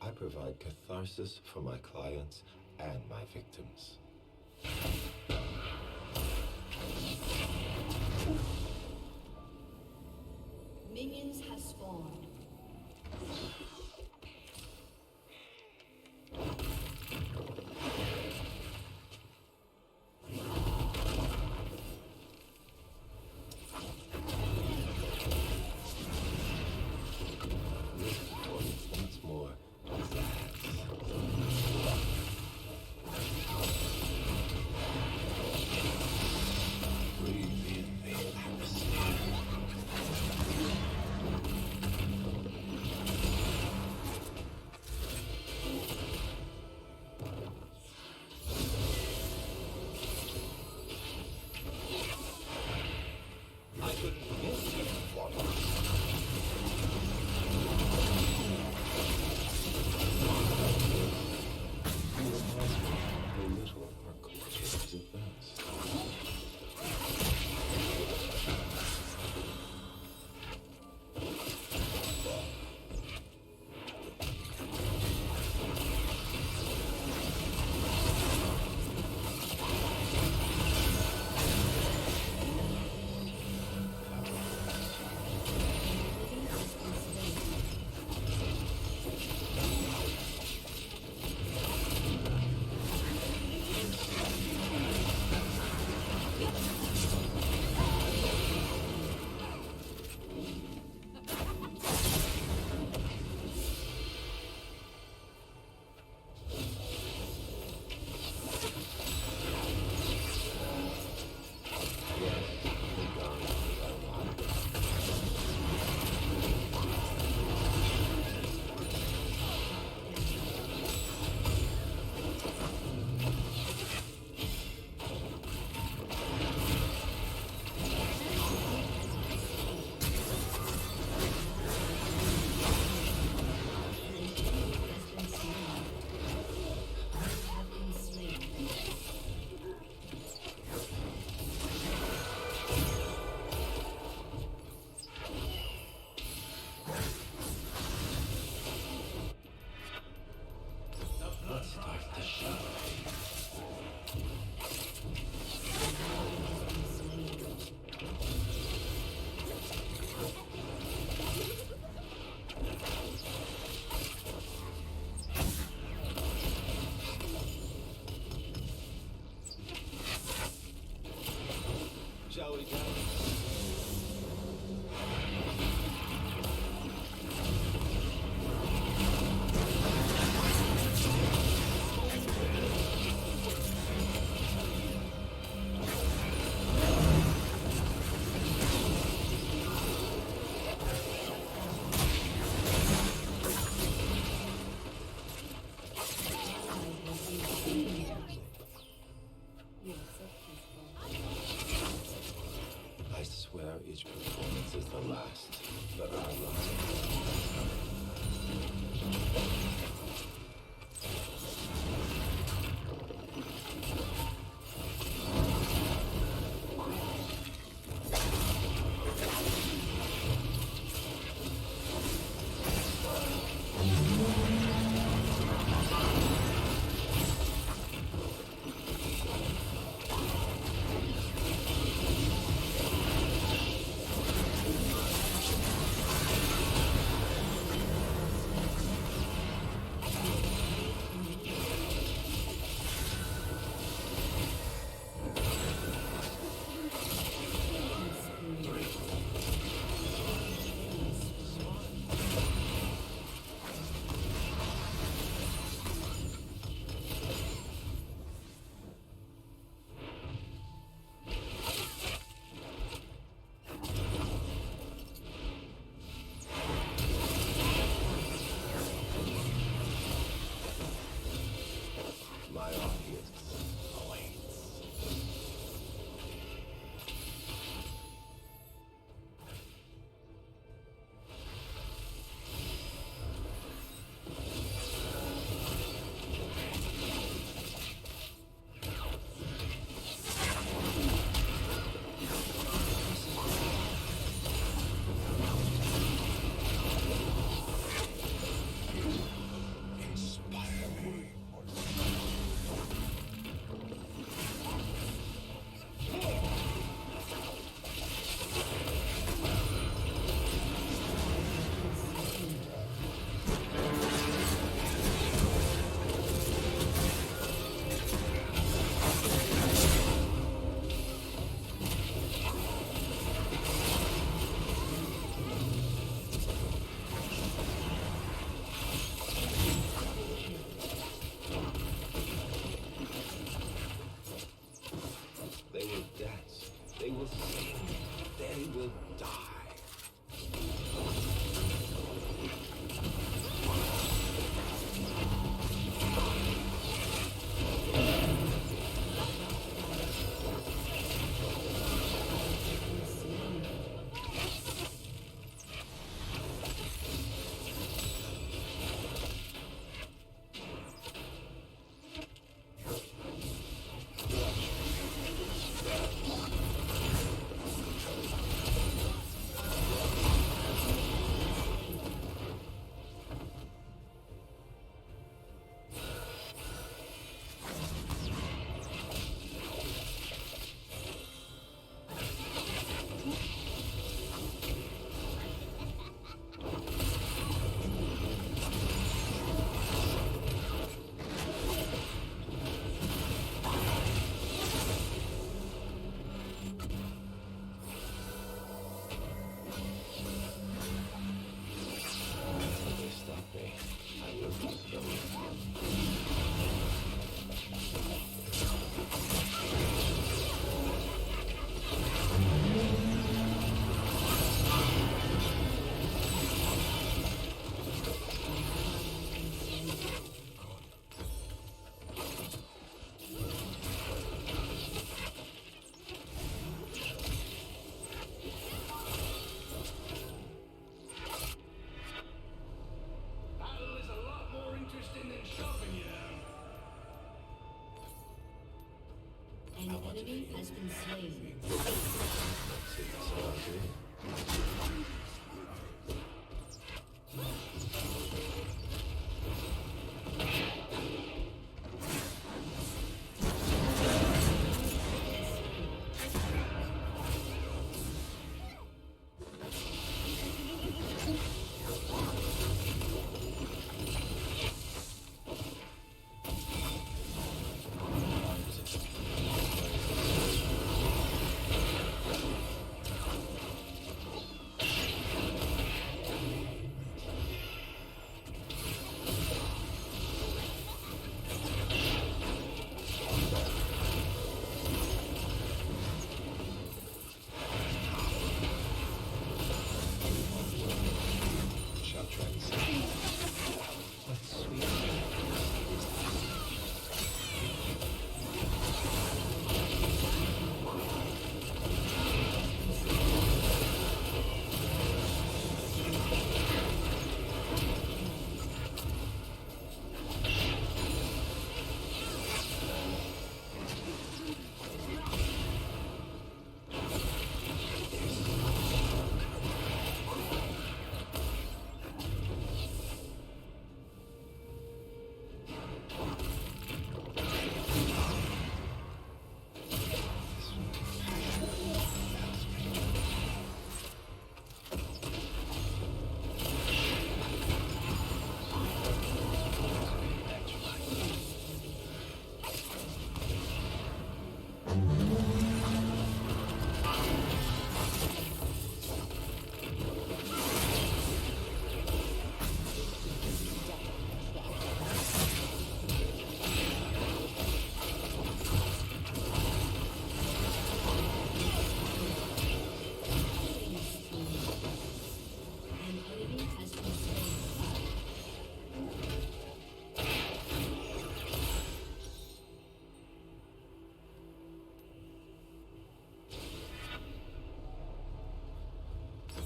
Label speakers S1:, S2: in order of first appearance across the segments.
S1: I provide catharsis for my clients and my victims.
S2: Minions have spawned.
S1: Once more, pizzazz.
S2: An enemy has been slain.
S1: That's it, so I do.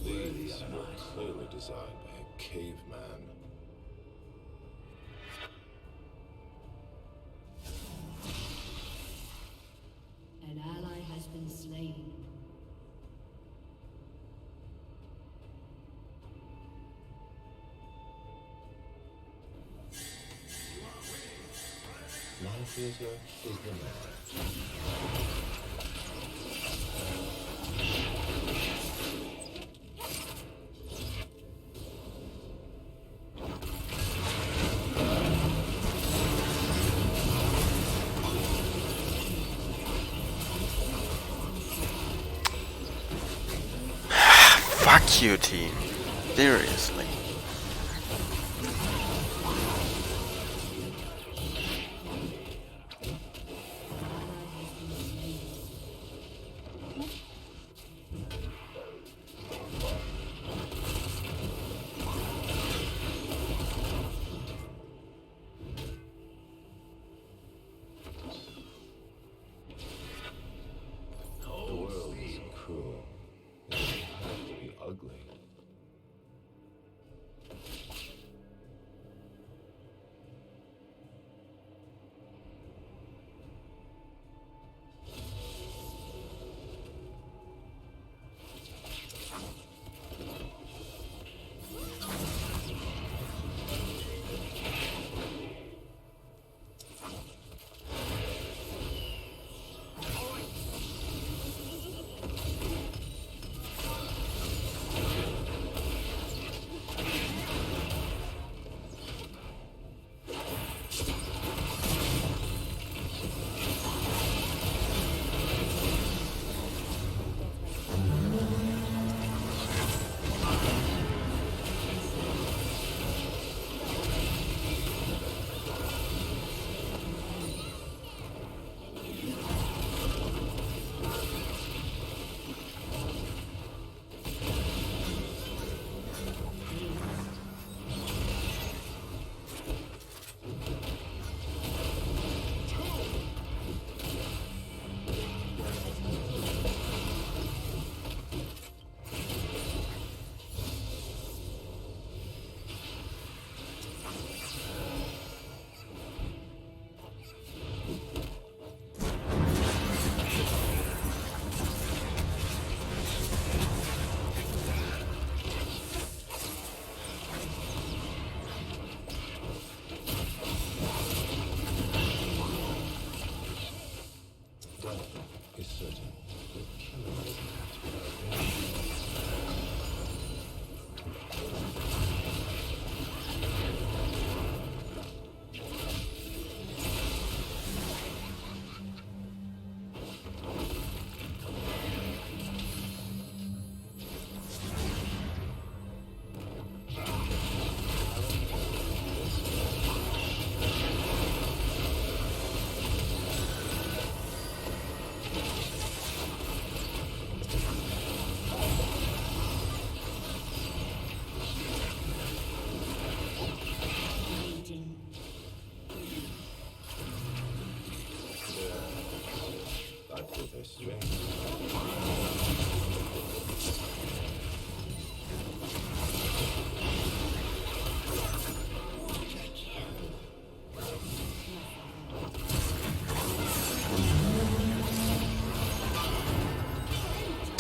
S1: These were clearly designed by a caveman.
S2: An ally has been slain.
S1: Malfeasor is the man.
S3: Fuck you, team. Seriously.
S1: The world is cruel. It doesn't have to be ugly.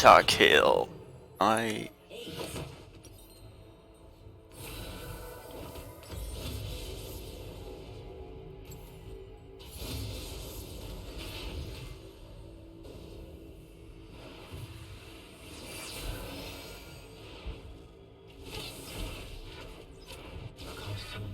S3: Penta kill. I.
S1: Accustomed.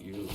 S1: You.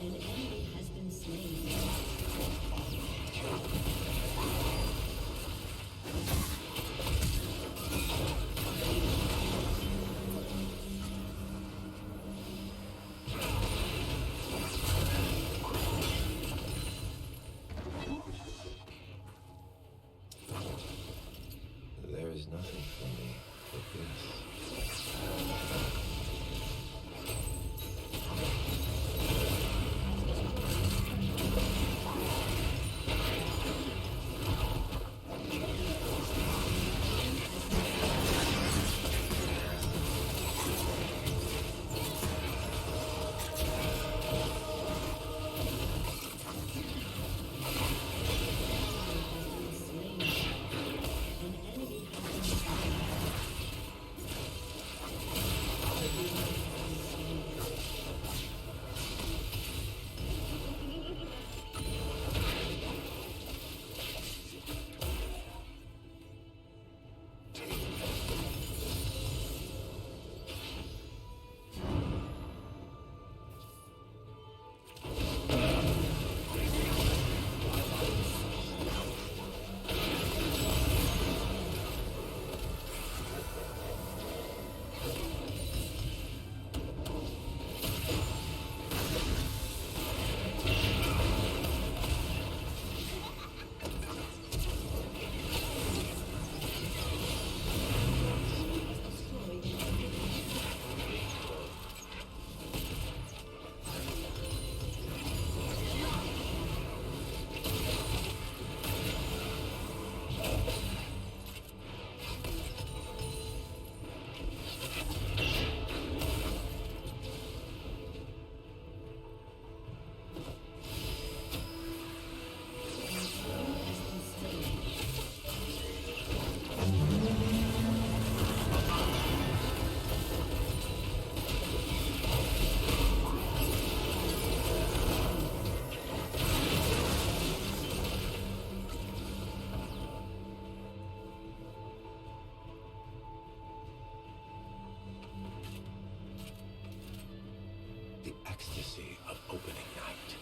S2: An enemy has been slain.
S1: There is nothing for me but this. The ecstasy of opening night.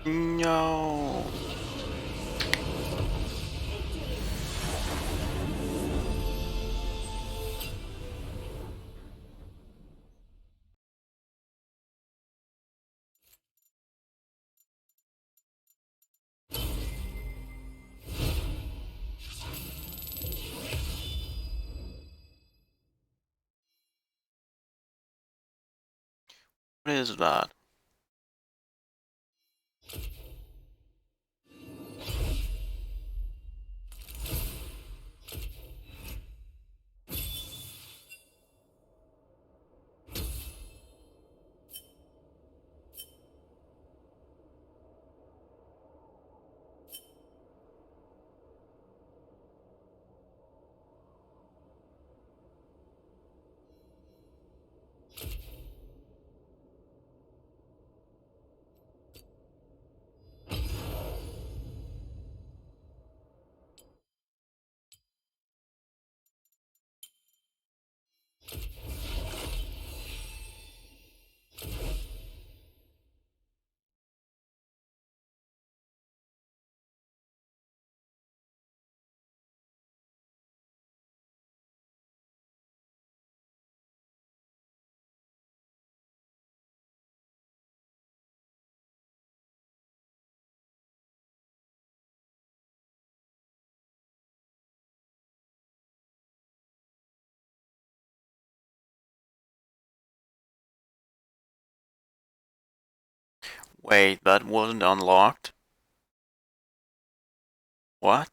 S3: No. What is that? Wait, that wasn't unlocked? What?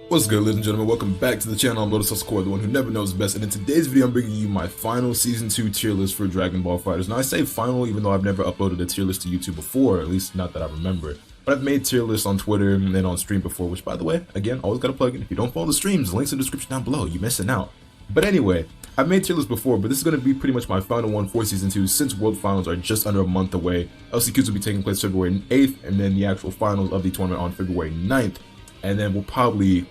S4: What's good, ladies and gentlemen? Welcome back to the channel. I'm Lotus Core, the one who never knows best, and in today's video I'm bringing you my final Season 2 tier list for Dragon Ball FighterZ. Now I say final even though I've never uploaded a tier list to YouTube before, at least not that I remember. But I've made tier lists on Twitter and then on stream before, which by the way, again, always gotta plug in. If you don't follow the streams, links in the description down below, you're missing out. But anyway, I've made tier lists before, but this is going to be pretty much my final one for Season 2 since World Finals are just under a month away. LCQs will be taking place February 8th, and then the actual finals of the tournament on February 9th. And then we'll probably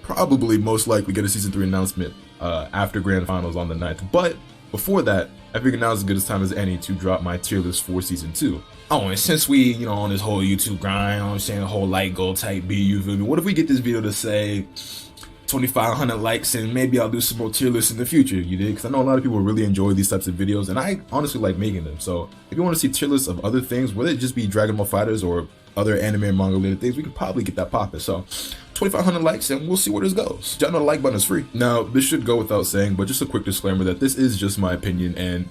S4: most likely get a Season 3 announcement after Grand Finals on the 9th. But before that, I figured now's as good a time as any to drop my tier list for Season 2. Oh, and since we, on this whole YouTube grind, I'm saying the whole like goal type B, you feel me? What if we get this video to say 2,500 likes and maybe I'll do some more tier lists in the future, you dig? Because I know a lot of people really enjoy these types of videos and I honestly like making them. So if you want to see tier lists of other things, whether it just be Dragon Ball FighterZ or other anime and manga related things, we could probably get that popping. So 2,500 likes and we'll see where this goes. Y'all know the like button is free. Now, this should go without saying, but just a quick disclaimer that this is just my opinion and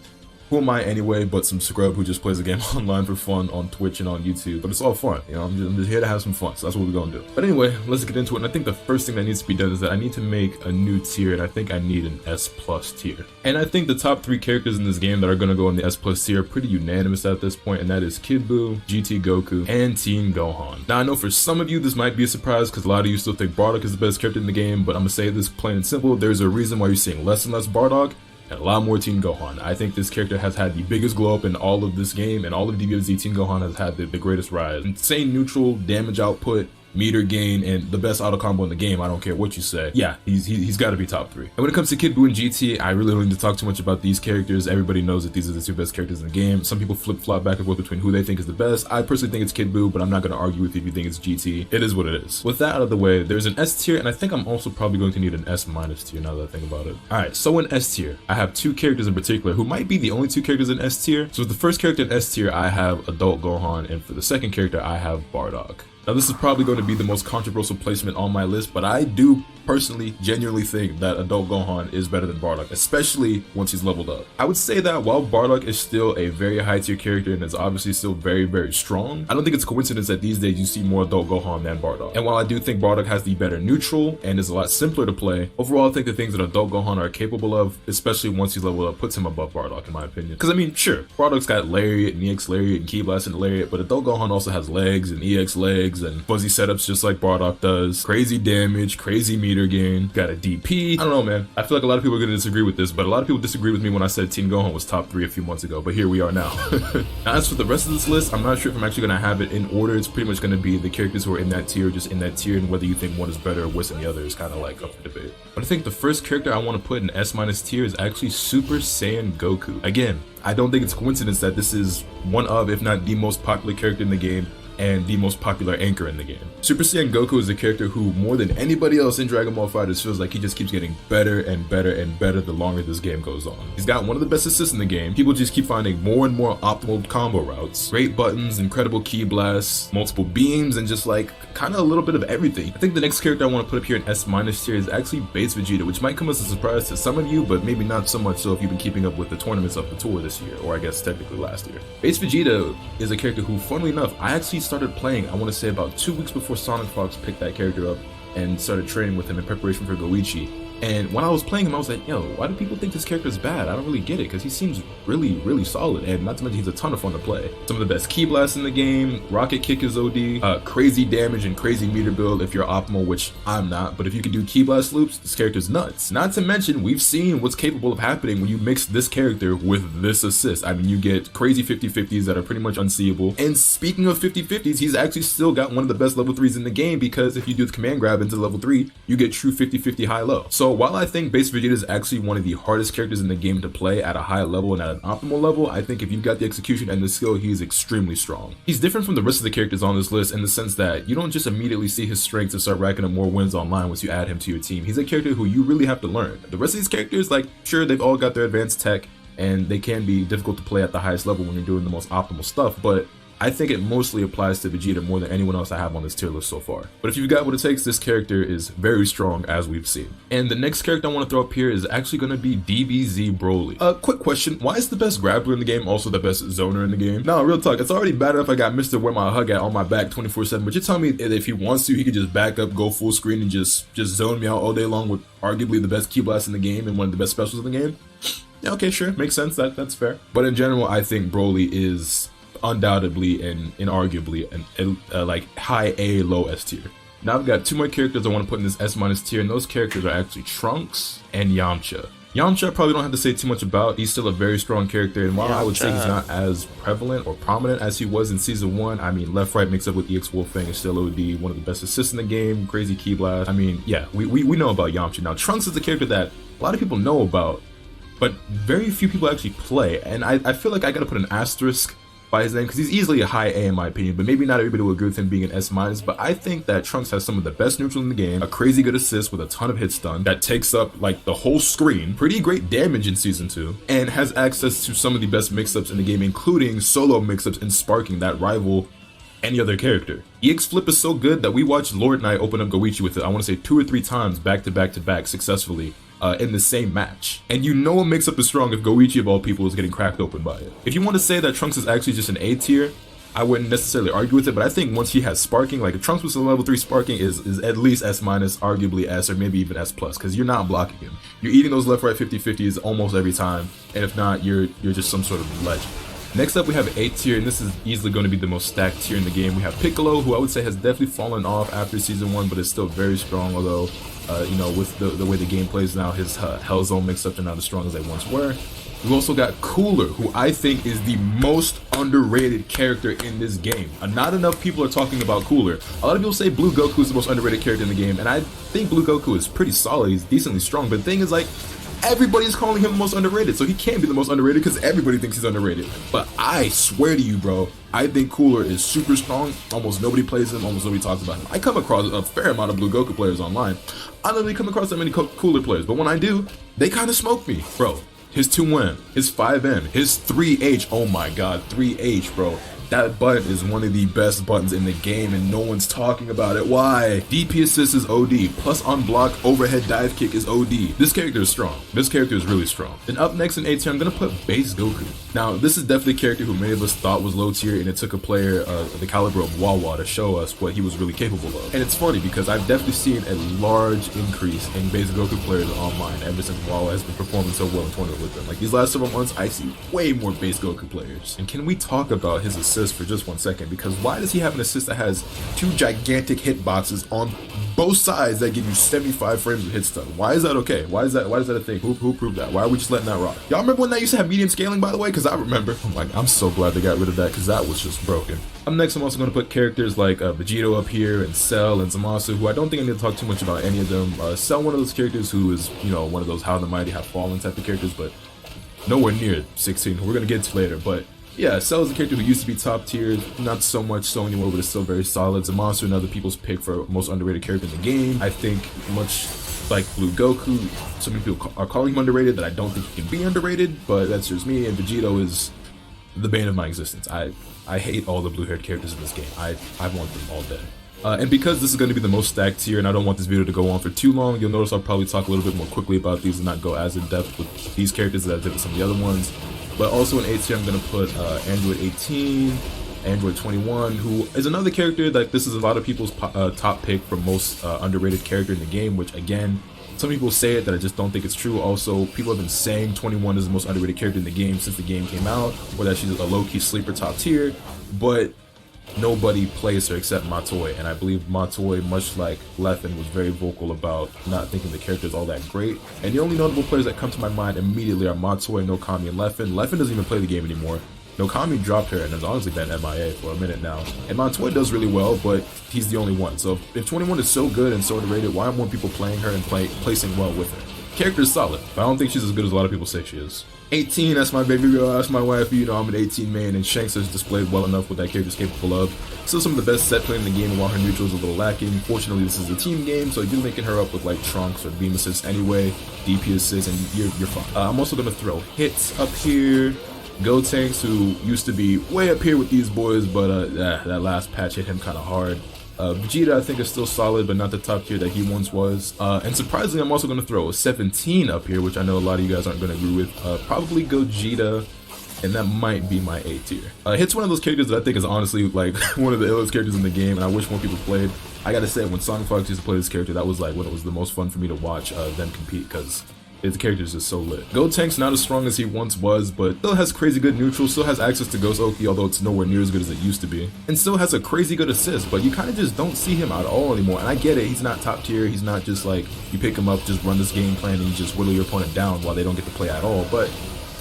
S4: who am I anyway but some scrub who just plays a game online for fun on Twitch and on YouTube, but it's all fun, I'm just here to have some fun, so that's what we're gonna do. But anyway, let's get into it, and I think the first thing that needs to be done is that I need to make a new tier, and I think I need an S+ tier. And I think the top 3 characters in this game that are gonna go in the S+ tier are pretty unanimous at this point, and that is Kid Buu, GT Goku, and Teen Gohan. Now I know for some of you this might be a surprise because a lot of you still think Bardock is the best character in the game, but I'm gonna say this plain and simple, there's a reason why you're seeing less and less Bardock and a lot more Teen Gohan. I think this character has had the biggest glow up in all of this game, and all of DBFZ. Teen Gohan has had the greatest rise. Insane neutral damage output, meter gain, and the best auto combo in the game. I don't care what you say. Yeah, he's got to be top 3. And when it comes to Kid Buu and GT, I really don't need to talk too much about these characters. Everybody knows that these are the 2 best characters in the game. Some people flip-flop back and forth between who they think is the best. I personally think it's Kid Buu, but I'm not going to argue with you if you think it's GT. It is what it is. With that out of the way, there's an S tier, and I think I'm also probably going to need an S- tier now that I think about it. Alright, so in S tier, I have 2 characters in particular who might be the only 2 characters in S tier. So with the first character in S tier, I have Adult Gohan, and for the second character, I have Bardock. Now this is probably going to be the most controversial placement on my list, but I do personally genuinely think that Adult Gohan is better than Bardock, especially once he's leveled up. I would say that while Bardock is still a very high tier character and is obviously still very, very strong, I don't think it's a coincidence that these days you see more Adult Gohan than Bardock. And while I do think Bardock has the better neutral and is a lot simpler to play, overall I think the things that Adult Gohan are capable of, especially once he's leveled up, puts him above Bardock in my opinion. Because I mean, sure, Bardock's got Lariat and EX Lariat and Ki Blast and Lariat, but Adult Gohan also has legs and EX legs and fuzzy setups just like Bardock does. Crazy damage, crazy meter gain, got a DP. I don't know, man. I feel like a lot of people are going to disagree with this, but a lot of people disagree with me when I said Teen Gohan was top 3 a few months ago, but here we are now. Now as for the rest of this list, I'm not sure if I'm actually going to have it in order. It's pretty much going to be the characters who are in that tier, just in that tier, and whether you think one is better or worse than the other is kind of like up for debate. But I think the first character I want to put in S- tier is actually Super Saiyan Goku. Again, I don't think it's a coincidence that this is one of, if not the most popular character in the game, and the most popular anchor in the game. Super Saiyan Goku is a character who, more than anybody else in Dragon Ball FighterZ, feels like he just keeps getting better and better and better the longer this game goes on. He's got one of the best assists in the game. People just keep finding more and more optimal combo routes. Great buttons, incredible ki blasts, multiple beams, and just like kind of a little bit of everything. I think the next character I want to put up here in S- tier is actually Base Vegeta, which might come as a surprise to some of you, but maybe not so much so if you've been keeping up with the tournaments of the tour this year, or I guess technically last year. Base Vegeta is a character who, funnily enough, I actually started playing, I want to say about 2 weeks before Sonic Fox picked that character up and started training with him in preparation for Goichi. And when I was playing him, I was like, yo, why do people think this character is bad? I don't really get it, because he seems really, really solid, and not to mention he's a ton of fun to play. Some of the best ki blasts in the game, rocket kick is OD, crazy damage and crazy meter build if you're optimal, which I'm not, but if you can do ki blast loops, this character's nuts. Not to mention, we've seen what's capable of happening when you mix this character with this assist. I mean, you get crazy 50-50s that are pretty much unseeable. And speaking of 50-50s, he's actually still got one of the best level 3s in the game, because if you do the command grab into level 3, you get true 50-50 high-low. So while I think Base Vegeta is actually one of the hardest characters in the game to play at a high level and at an optimal level, I think if you've got the execution and the skill, he is extremely strong. He's different from the rest of the characters on this list in the sense that you don't just immediately see his strengths and start racking up more wins online once you add him to your team. He's a character who you really have to learn. The rest of these characters, like, sure, they've all got their advanced tech and they can be difficult to play at the highest level when you're doing the most optimal stuff, but I think it mostly applies to Vegeta more than anyone else I have on this tier list so far. But if you've got what it takes, this character is very strong, as we've seen. And the next character I want to throw up here is actually going to be DBZ Broly. Quick question, why is the best grappler in the game also the best zoner in the game? No, real talk, it's already bad enough I got Mr. Where My Hug At on my back 24/7, but you're telling me that if he wants to, he could just back up, go full screen, and just zone me out all day long with arguably the best ki blast in the game and one of the best specials in the game? Yeah, okay, sure, makes sense, that's fair. But in general, I think Broly is undoubtedly and inarguably like high A, low S tier. Now I've got 2 more characters I want to put in this S- tier, and those characters are actually Trunks and Yamcha. Yamcha I probably don't have to say too much about. He's still a very strong character, and while I would say he's not as prevalent or prominent as he was in Season 1, I mean, left right mixed up with EX Wolfang is still OD, one of the best assists in the game, crazy ki blast. I mean, yeah, we know about Yamcha. Now Trunks is a character that a lot of people know about, but very few people actually play, and I feel like I gotta put an asterisk by his name, because he's easily a high A in my opinion, but maybe not everybody will agree with him being an S-, but I think that Trunks has some of the best neutral in the game, a crazy good assist with a ton of hit stun that takes up like the whole screen, pretty great damage in Season 2, and has access to some of the best mix-ups in the game, including solo mix-ups and sparking that rival any other character. EX Flip is so good that we watched Lord Knight open up Goichi with it, I want to say 2 or 3 times back to back to back successfully in the same match. And you know a mix-up is strong if Goichi of all people is getting cracked open by it. If you want to say that Trunks is actually just an A tier, I wouldn't necessarily argue with it, but I think once he has sparking, like if Trunks was a level 3 sparking is at least S-, arguably S, or maybe even S+, because you're not blocking him. You're eating those left right 50-50s almost every time, and if not, you're just some sort of legend. Next up we have A tier, and this is easily going to be the most stacked tier in the game. We have Piccolo, who I would say has definitely fallen off after Season 1, but is still very strong, although, you know, with the way the game plays now, his Hell Zone mix-ups are not as strong as they once were. We've also got Cooler, who I think is the most underrated character in this game. Not enough people are talking about Cooler. A lot of people say Blue Goku is the most underrated character in the game, and I think Blue Goku is pretty solid. He's decently strong, but the thing is, like, everybody's calling him the most underrated, so he can't be the most underrated because everybody thinks he's underrated. But I swear to you, bro, I think Cooler is super strong. Almost nobody plays him, almost nobody talks about him. I come across a fair amount of Blue Goku players online. I don't really come across that many Cooler players, but when I do, they kind of smoke me, bro. His 2M, his 5M, his 3H, oh my god, 3H, bro. That button is one of the best buttons in the game and no one's talking about it. Why? DP assist is OD, plus on block overhead dive kick is OD. This character is strong. This character is really strong. And up next in A tier, I'm gonna put Base Goku. Now, this is definitely a character who many of us thought was low tier, and it took a player the caliber of Wawa to show us what he was really capable of. And it's funny because I've definitely seen a large increase in Base Goku players online ever since Wawa has been performing so well in tournament with them. Like these last several months, I see way more Base Goku players. And can we talk about his assist for just 1 second? Because why does he have an assist that has 2 gigantic hitboxes on both sides that give you 75 frames of hit stun? Why is that okay? Why is that a thing? Who proved that? Why are we just letting that rock? Y'all remember when that used to have medium scaling, by the way? Because I remember. I'm so glad they got rid of that because that was just broken. Up next, I'm also going to put characters like Vegito up here, and Cell and Zamasu, who I don't think I need to talk too much about any of them. Cell, one of those characters who is, you know, one of those How the Mighty Have Fallen type of characters, but nowhere near 16, who we're going to get to later. But yeah, Cell is a character who used to be top tier, not so much so anymore, but is still very solid. Zamasu, another people's pick for most underrated character in the game. I think much like Blue Goku, so many people are calling him underrated that I don't think he can be underrated, but that's just me. And Vegito is the bane of my existence. I hate all the blue-haired characters in this game. I want them all dead. And because this is going to be the most stacked tier, and I don't want this video to go on for too long, you'll notice I'll probably talk a little bit more quickly about these and not go as in depth with these characters as I did with some of the other ones. But also in A tier, I'm going to put Android 18, Android 21, who is another character that this is a lot of people's top pick for most underrated character in the game, which again, some people say it that I just don't think it's true. Also, people have been saying 21 is the most underrated character in the game since the game came out, or that she's a low-key sleeper top tier, but nobody plays her except Matoi, and I believe Matoi, much like Leffen, was very vocal about not thinking the character is all that great. And the only notable players that come to my mind immediately are Matoi, Nokami, and Leffen. Leffen doesn't even play the game anymore. Nokami dropped her and has honestly been MIA for a minute now. And Matoi does really well, but he's the only one. So if 21 is so good and so underrated, why aren't more people playing her and placing well with her? Character is solid, but I don't think she's as good as a lot of people say she is. 18, that's my baby girl, that's my wife. You know, I'm an 18 main, and Shanks has displayed well enough what that character is capable of. Still some of the best set play in the game, while her neutral is a little lacking. Fortunately, this is a team game, so you're linking her up with like Trunks or Beam Assist anyway, DP Assist, and you're fine. I'm also going to throw hits up here. Gotenks, who used to be way up here with these boys, but that last patch hit him kind of hard. Vegeta, I think, is still solid, but not the top tier that he once was. And surprisingly, I'm also going to throw a 17 up here, which I know a lot of you guys aren't going to agree with. Probably Gogeta, and that might be my A tier. Hit's one of those characters that I think is honestly like one of the illest characters in the game, and I wish more people played. I gotta say, when Sonic Fox used to play this character, that was like when it was the most fun for me to watch them compete, because his character is just so lit. Gotenks not as strong as he once was, but still has crazy good neutral, still has access to Ghost Oki, although it's nowhere near as good as it used to be, and still has a crazy good assist, but you kind of just don't see him at all anymore. And I get it, he's not top tier, he's not just like, you pick him up, just run this game plan, and you just whittle your opponent down while they don't get to play at all, but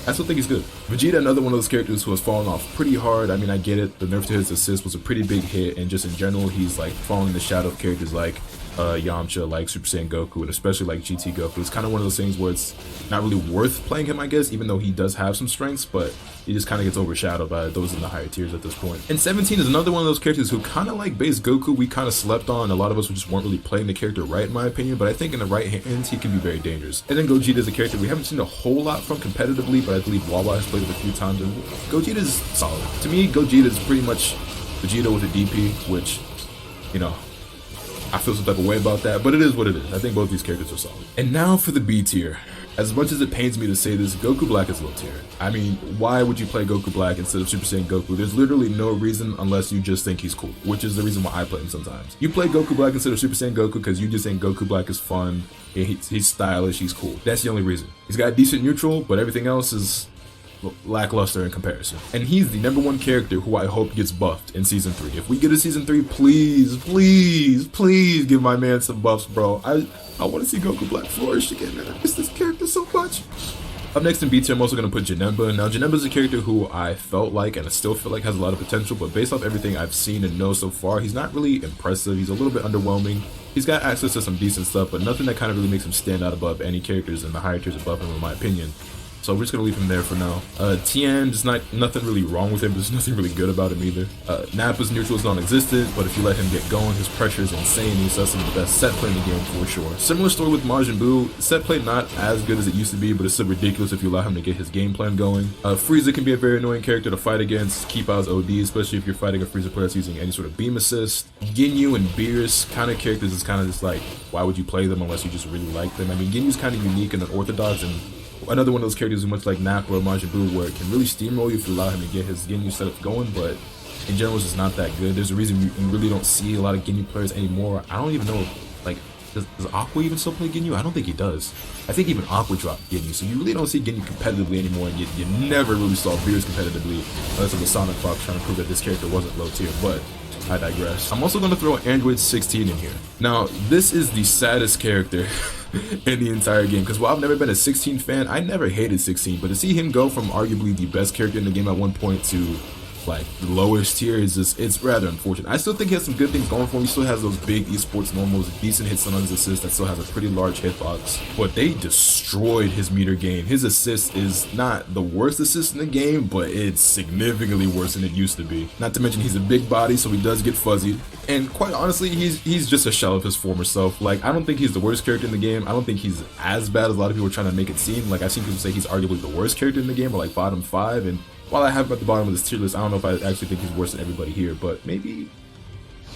S4: I still think he's good. Vegeta, another one of those characters who has fallen off pretty hard. I mean, I get it, the nerf to his assist was a pretty big hit, and just in general, he's like falling in the shadow of characters like Yamcha, like Super Saiyan Goku, and especially like GT Goku. It's kind of one of those things where it's not really worth playing him, I guess, even though he does have some strengths, but he just kind of gets overshadowed by those in the higher tiers at this point. And 17 is another one of those characters who kind of like Base Goku, we kind of slept on. A lot of us just weren't really playing the character right, in my opinion, but I think in the right hands, he can be very dangerous. And then Gogeta is a character we haven't seen a whole lot from competitively, but I believe Wawa has played it a few times, and Gogeta is solid. To me, Gogeta is pretty much Vegeta with a DP, which, you know, I feel some type of way about that, but it is what it is. I think both these characters are solid. And now for the B tier. As much as it pains me to say this, Goku Black is low tier. I mean, why would you play Goku Black instead of Super Saiyan Goku? There's literally no reason unless you just think he's cool, which is the reason why I play him sometimes. You play Goku Black instead of Super Saiyan Goku because you just think Goku Black is fun, he's stylish, he's cool. That's the only reason. He's got decent neutral, but everything else is lackluster in comparison. And he's the #1 character who I hope gets buffed in Season 3. If we get a Season 3, please, please, please give my man some buffs, bro. I want to see Goku Black flourish again, man. I miss this character so much. Up next in B tier, I'm also going to put Janemba. Now, Janemba is a character who I felt like and I still feel like has a lot of potential, but based off everything I've seen and know so far, he's not really impressive. He's a little bit underwhelming. He's got access to some decent stuff, but nothing that kind of really makes him stand out above any characters in the higher tiers above him, in my opinion. So we're just gonna leave him there for now. Tien, there's nothing really wrong with him, but there's nothing really good about him either. Nappa's neutral is non-existent, but if you let him get going, his pressure is insane. He's some of the best set play in the game for sure. Similar story with Majin Buu. Set play not as good as it used to be, but it's still ridiculous if you allow him to get his game plan going. Frieza can be a very annoying character to fight against. Keep out his OD, especially if you're fighting a Frieza player that's using any sort of beam assist. Ginyu and Beerus kind of characters is kind of just like, why would you play them unless you just really like them? I mean, Ginyu's kind of unique and unorthodox, and another one of those characters who much like Nappa or Majin Buu, where it can really steamroll you if you allow him to get his Ginyu setup going, but in general it's just not that good. There's a reason you really don't see a lot of Ginyu players anymore. I don't even know, like, does Aqua even still play Ginyu? I don't think he does. I think even Aqua dropped Ginyu, so you really don't see Ginyu competitively anymore, and you never really saw Beerus competitively, unless it was Sonic Fox trying to prove that this character wasn't low tier, but I digress. I'm also going to throw Android 16 in here. Now, this is the saddest character in the entire game, because while I've never been a 16 fan, I never hated 16, but to see him go from arguably the best character in the game at one point to like the lowest tier is just, it's rather unfortunate. I still think he has some good things going for him. He still has those big esports normals, decent hits on his assist, that still has a pretty large hitbox, but they destroyed his meter game. His assist is not the worst assist in the game, but it's significantly worse than it used to be. Not to mention he's a big body, so he does get fuzzied, and quite honestly, he's just a shell of his former self. Like, I don't think he's the worst character in the game. I don't think he's as bad as a lot of people are trying to make it seem. Like, I've seen people say he's arguably the worst character in the game, or like bottom 5, and while I have him at the bottom of this tier list, I don't know if I actually think he's worse than everybody here, but maybe,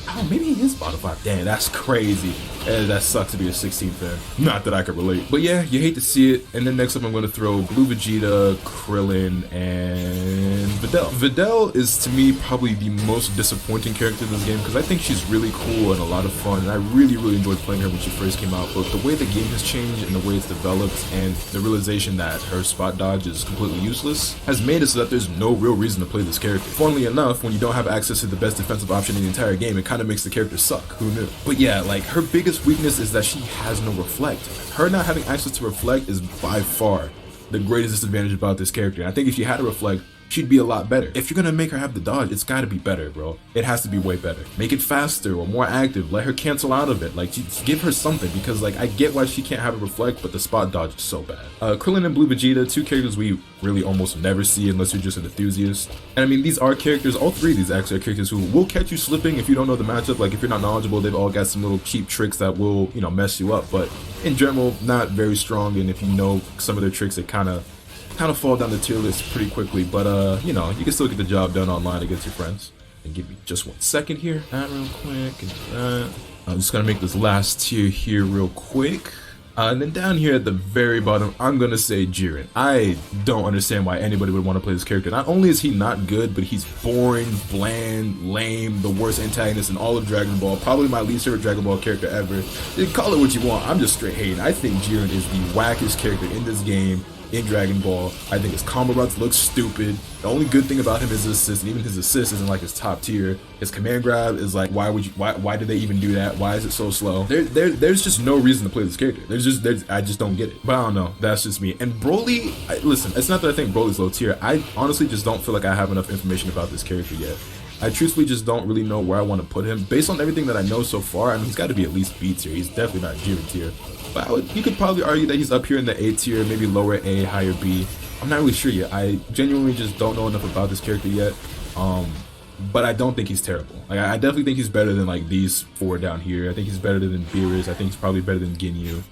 S4: I don't know, maybe he is bottom 5. Damn, that's crazy. That sucks to be a 16 fan. Not that I could relate. But yeah, you hate to see it. And then next up, I'm going to throw Blue Vegeta, Krillin, and Videl. Videl is, to me, probably the most disappointing character in this game, because I think she's really cool and a lot of fun, and I really, really enjoyed playing her when she first came out. But the way the game has changed and the way it's developed, and the realization that her spot dodge is completely useless, has made it so that there's no real reason to play this character. Funnily enough, when you don't have access to the best defensive option in the entire game, it kind of makes the character suck. Who knew? But yeah, like, her biggest weakness is that she has no reflect. Her not having access to reflect is by far the greatest disadvantage about this character. And I think if she had a reflect, she'd be a lot better. If you're gonna make her have the dodge, it's gotta be better, bro. It has to be way better. Make it faster or more active. Let her cancel out of it. Like, give her something, because like, I get why she can't have a reflect, but the spot dodge is so bad. Krillin and Blue Vegeta, two characters we really almost never see unless you're just an enthusiast. And I mean, these are characters, all three of these actually are characters who will catch you slipping if you don't know the matchup. Like, if you're not knowledgeable, they've all got some little cheap tricks that will, you know, mess you up. But in general, not very strong, and if you know some of their tricks, it kind of fall down the tier list pretty quickly, but you know, you can still get the job done online against your friends. And give me just 1 second here, that real quick, and I'm just gonna make this last tier here real quick. And then down here at the very bottom, I'm gonna say Jiren. I don't understand why anybody would want to play this character. Not only is he not good, but he's boring, bland, lame, the worst antagonist in all of Dragon Ball. Probably my least favorite Dragon Ball character ever. You call it what you want, I'm just straight hating. I think Jiren is the wackest character in this game, in Dragon Ball. I think his combo routes look stupid. The only good thing about him is his assist, and even his assist isn't like his top tier. His command grab is like, why did they even do that? Why is it so slow? There's just no reason to play this character. I just don't get it. But I don't know, that's just me. And Broly, listen, it's not that I think Broly's low tier. I honestly just don't feel like I have enough information about this character yet. I truthfully just don't really know where I want to put him. Based on everything that I know so far, I mean, he's got to be at least B tier. He's definitely not Jiren tier. But you could probably argue that he's up here in the A tier, maybe lower A, higher B. I'm not really sure yet. I genuinely just don't know enough about this character yet. But I don't think he's terrible. Like, I definitely think he's better than like these 4 down here. I think he's better than Beerus. I think he's probably better than Ginyu.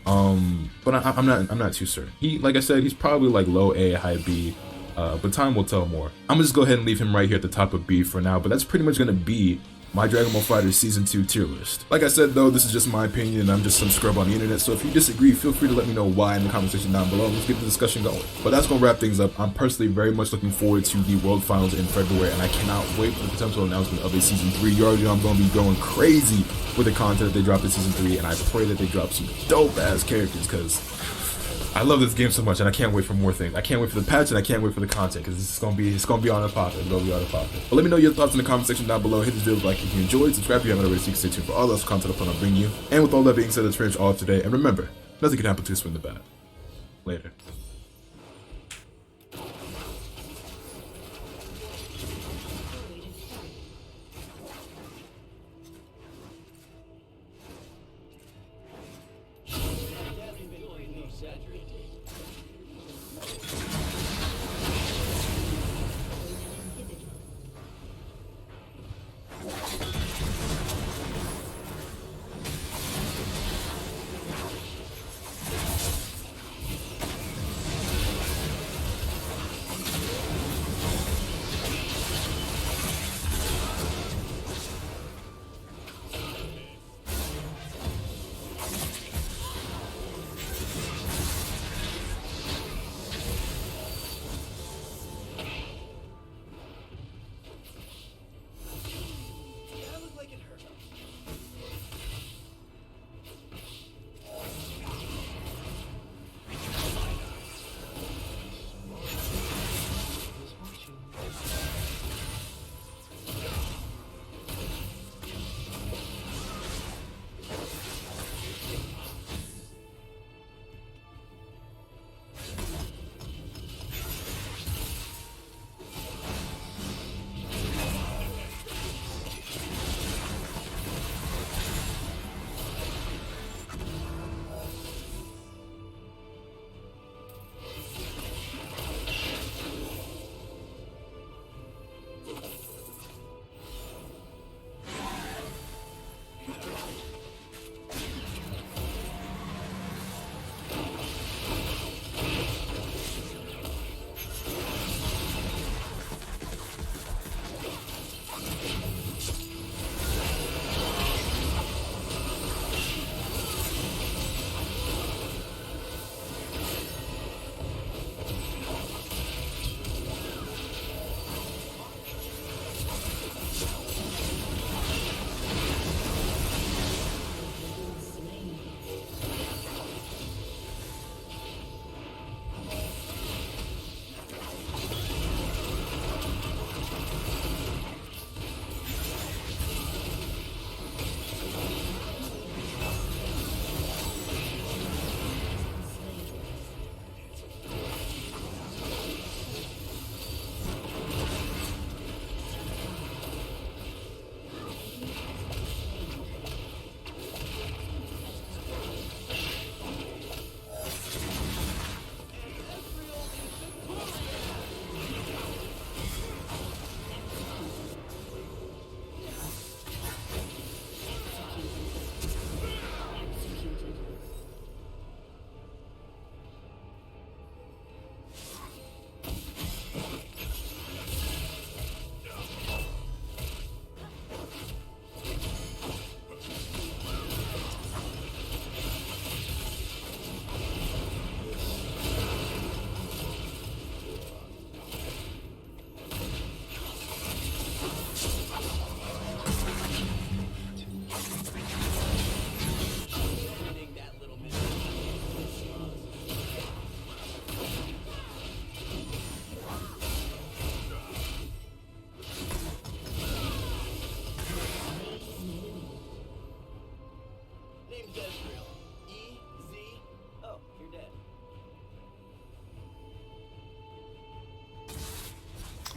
S4: But I'm not too certain. Like I said, he's probably like low A, high B. But time will tell more. I'm gonna just go ahead and leave him right here at the top of B for now, but that's pretty much gonna be my Dragon Ball FighterZ Season 2 tier list. Like I said though, this is just my opinion and I'm just some scrub on the internet, so if you disagree, feel free to let me know why in the comment section down below. Let's get the discussion going. But that's gonna wrap things up. I'm personally very much looking forward to the World Finals in February, and I cannot wait for the potential announcement of a Season 3. You already know I'm gonna be going crazy with the content that they dropped in Season 3, and I pray that they drop some dope ass characters, because I love this game so much, and I can't wait for more things. I can't wait for the patch, and I can't wait for the content, because it's gonna be on and popping. It's gonna be on and popping. But let me know your thoughts in the comment section down below. Hit this video with a like if you enjoyed. Subscribe if you haven't already, so you can stay tuned for all the content I plan on bringing you. And with all that being said, that's pretty much all of today. And remember, nothing can happen to us in the bad. Later.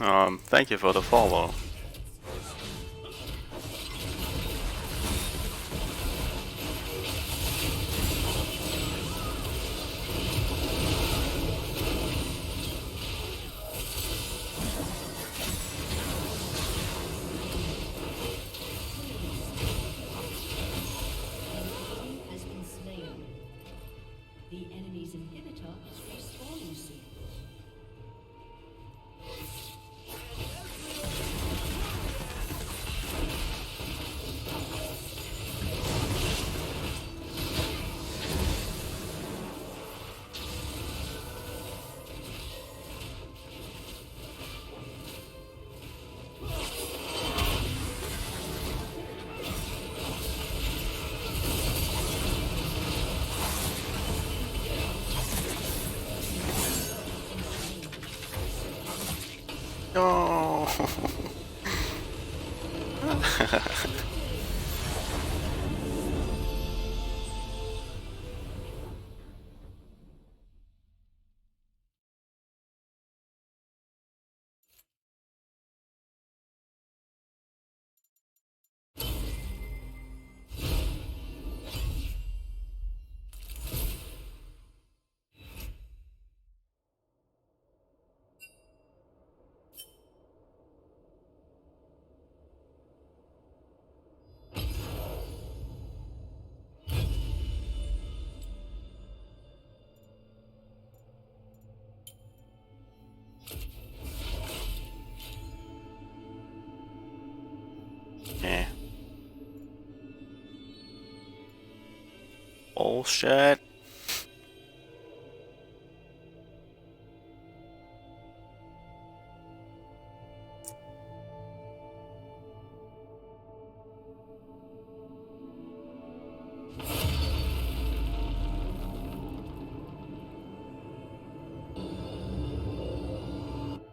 S3: Thank you for the follow.
S2: Has been slain. The enemy's inhibitor has respawned soon.
S3: No. Yeah. Bullshit.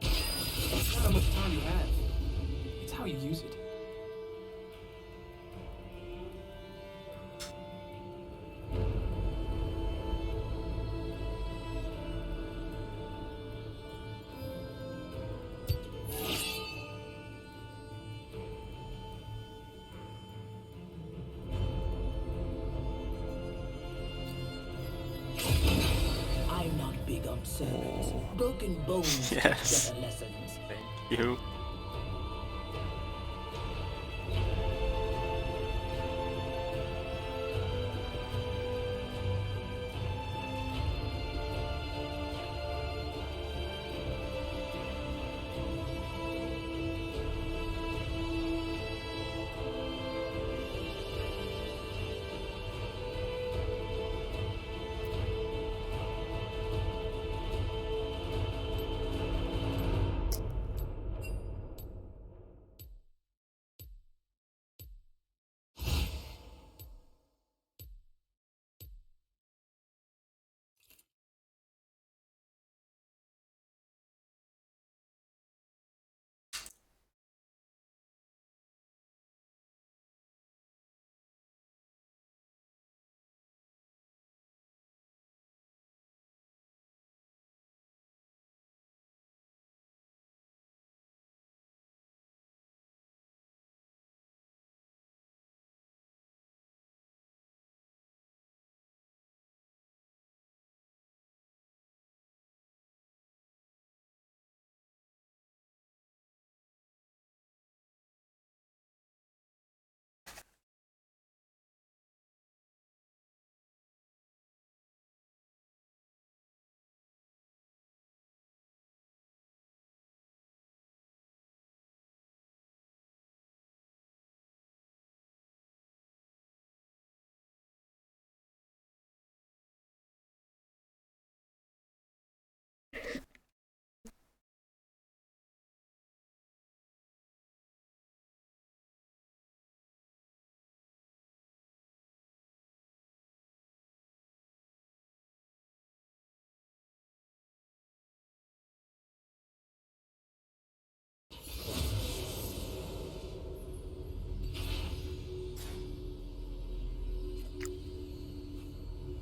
S5: It's not how much time you have. It's how you use it.
S6: I'm not big on sermons. Broken bones teach
S3: Yes.
S6: better lessons.
S3: Thank you.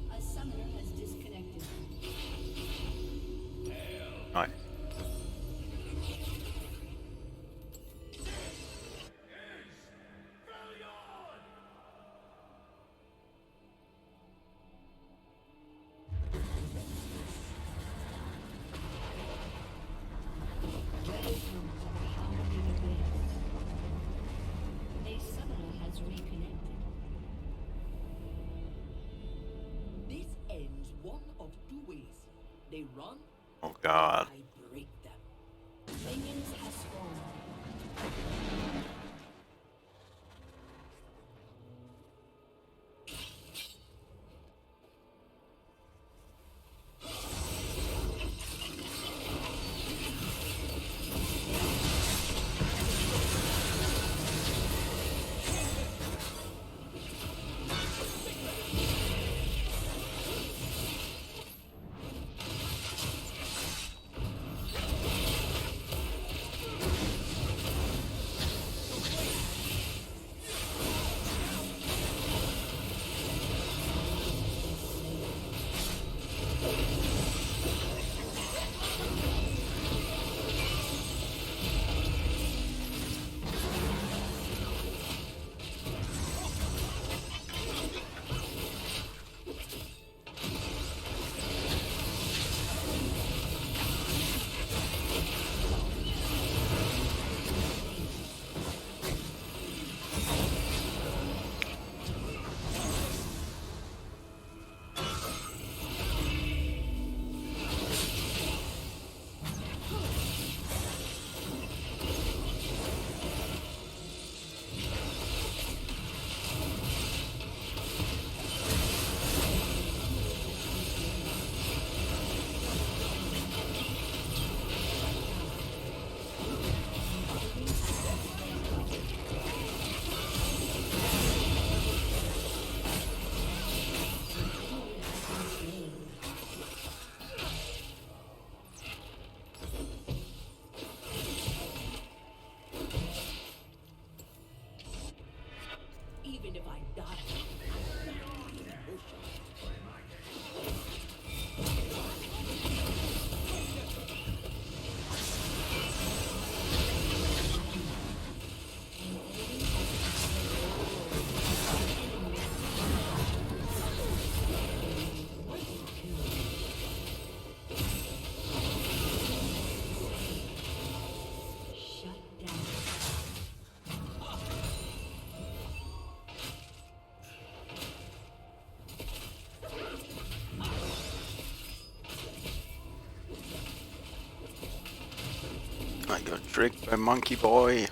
S2: A summoner has disconnected.
S3: Nice.
S6: they run,
S3: Oh god.
S6: I break them.
S2: Minions have spawned.
S6: Even if I die,
S2: Shut down.
S3: I got tricked by Monkey Boy.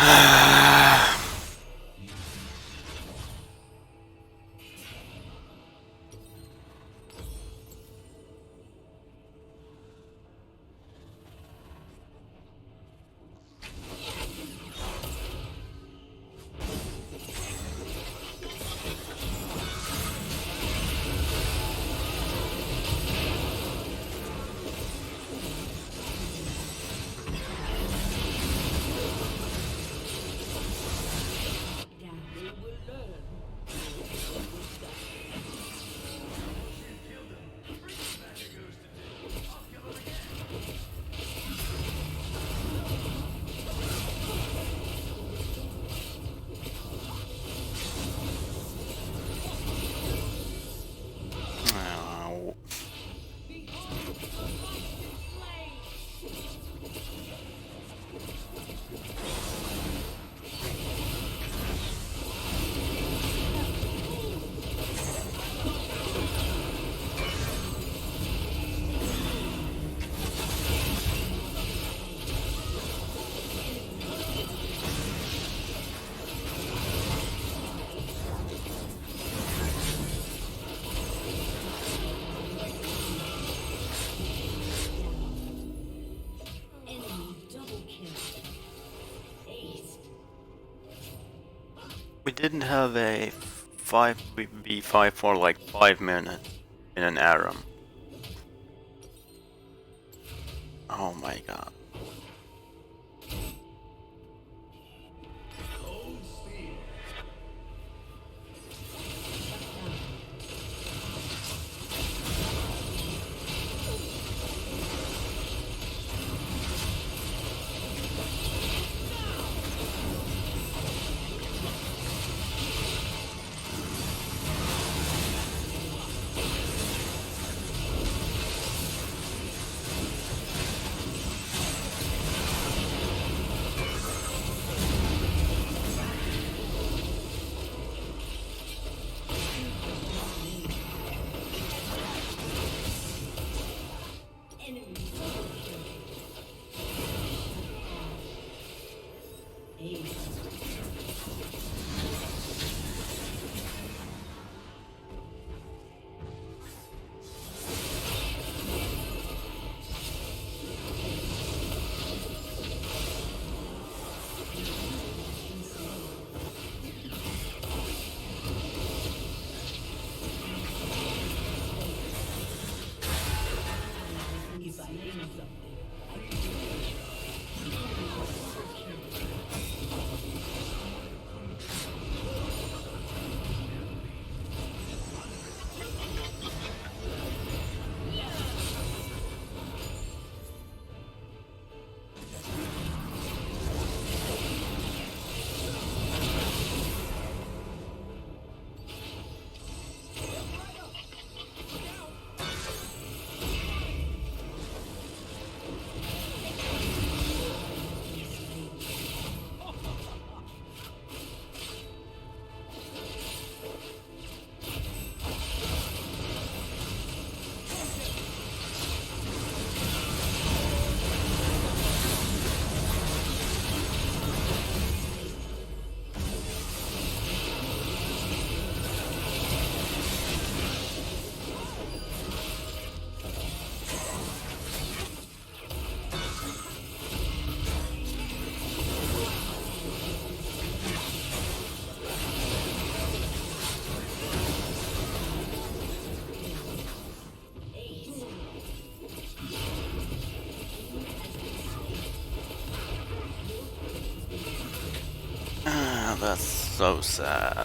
S3: Oh.
S2: Enemy double kill. Ace.
S3: We didn't have a 5v5 for like 5 minutes in an Aram. Oh my god.
S2: Enemy double kill. Ace. If I name something.
S3: That's so sad.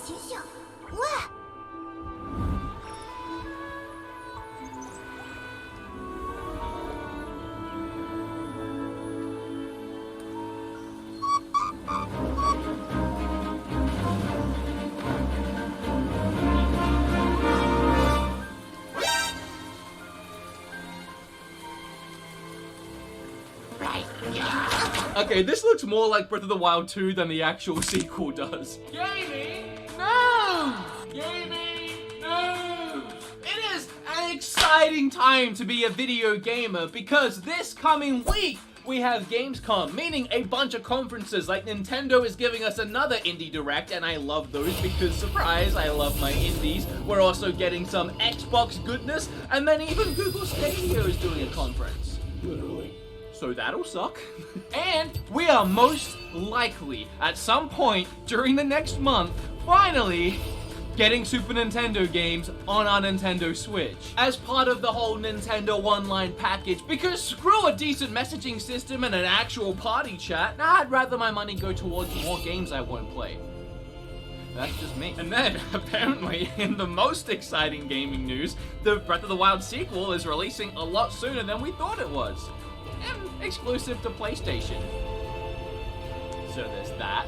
S7: 形象。喂。
S8: Okay, this looks more like Breath of the Wild 2 than the actual sequel does. Gaming news! Gaming news! It is an exciting time to be a video gamer because this coming week we have Gamescom, meaning a bunch of conferences. Like Nintendo is giving us another Indie Direct, and I love those because, surprise, I love my indies. We're also getting some Xbox goodness, and then even Google Stadia is doing a conference.
S1: Literally.
S8: So that'll suck. And we are most likely, at some point during the next month, finally getting Super Nintendo games on our Nintendo Switch as part of the whole Nintendo Online package, because screw a decent messaging system and an actual party chat. Nah, I'd rather my money go towards more games I won't play. That's just me. And then, apparently, in the most exciting gaming news, the Breath of the Wild sequel is releasing a lot sooner than we thought it was. And exclusive to PlayStation. So there's that.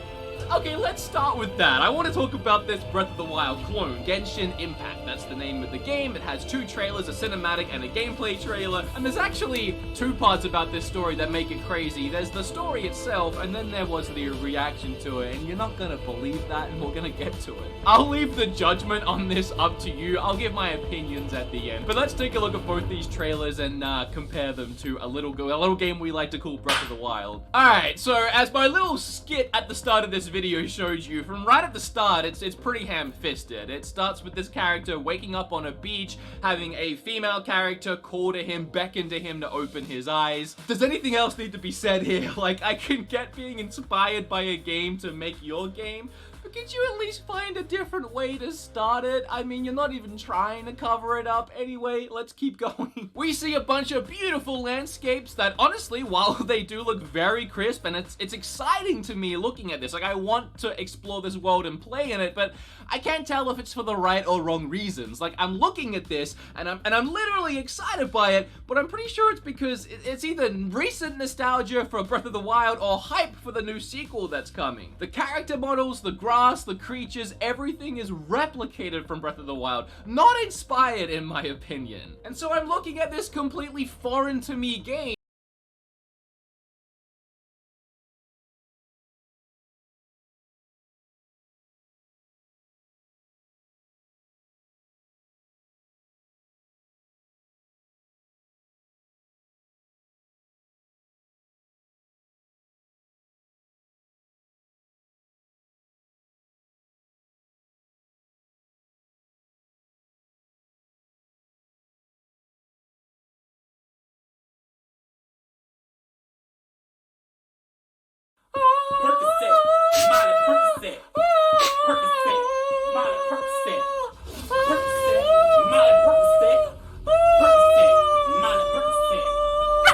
S8: Okay, let's start with that. I want to talk about this Breath of the Wild clone, Genshin Impact. That's the name of the game. It has 2 trailers, a cinematic and a gameplay trailer. And there's actually 2 parts about this story that make it crazy. There's the story itself, and then there was the reaction to it. And you're not gonna believe that, and we're gonna get to it. I'll leave the judgment on this up to you. I'll give my opinions at the end. But let's take a look at both these trailers and compare them to a little game we like to call Breath of the Wild. Alright, so as my little skit at the start of this video showed you, from right at the start, it's pretty ham-fisted. It starts with this character waking up on a beach, having a female character call to him, beckon to him to open his eyes. Does anything else need to be said here? Like, I can get being inspired by a game to make your game, but could you at least find a different way to start it? I mean, you're not even trying to cover it up. Anyway, let's keep going. We see a bunch of beautiful landscapes that, honestly, while they do look very crisp, and it's exciting to me looking at this. Like, I want to explore this world and play in it, but I can't tell if it's for the right or wrong reasons. Like, I'm looking at this, and I'm literally excited by it, but I'm pretty sure it's because it's either recent nostalgia for Breath of the Wild or hype for the new sequel that's coming. The character models, the grass, the creatures, everything is replicated from Breath of the Wild, not inspired in my opinion. And so I'm looking at this completely foreign to me game.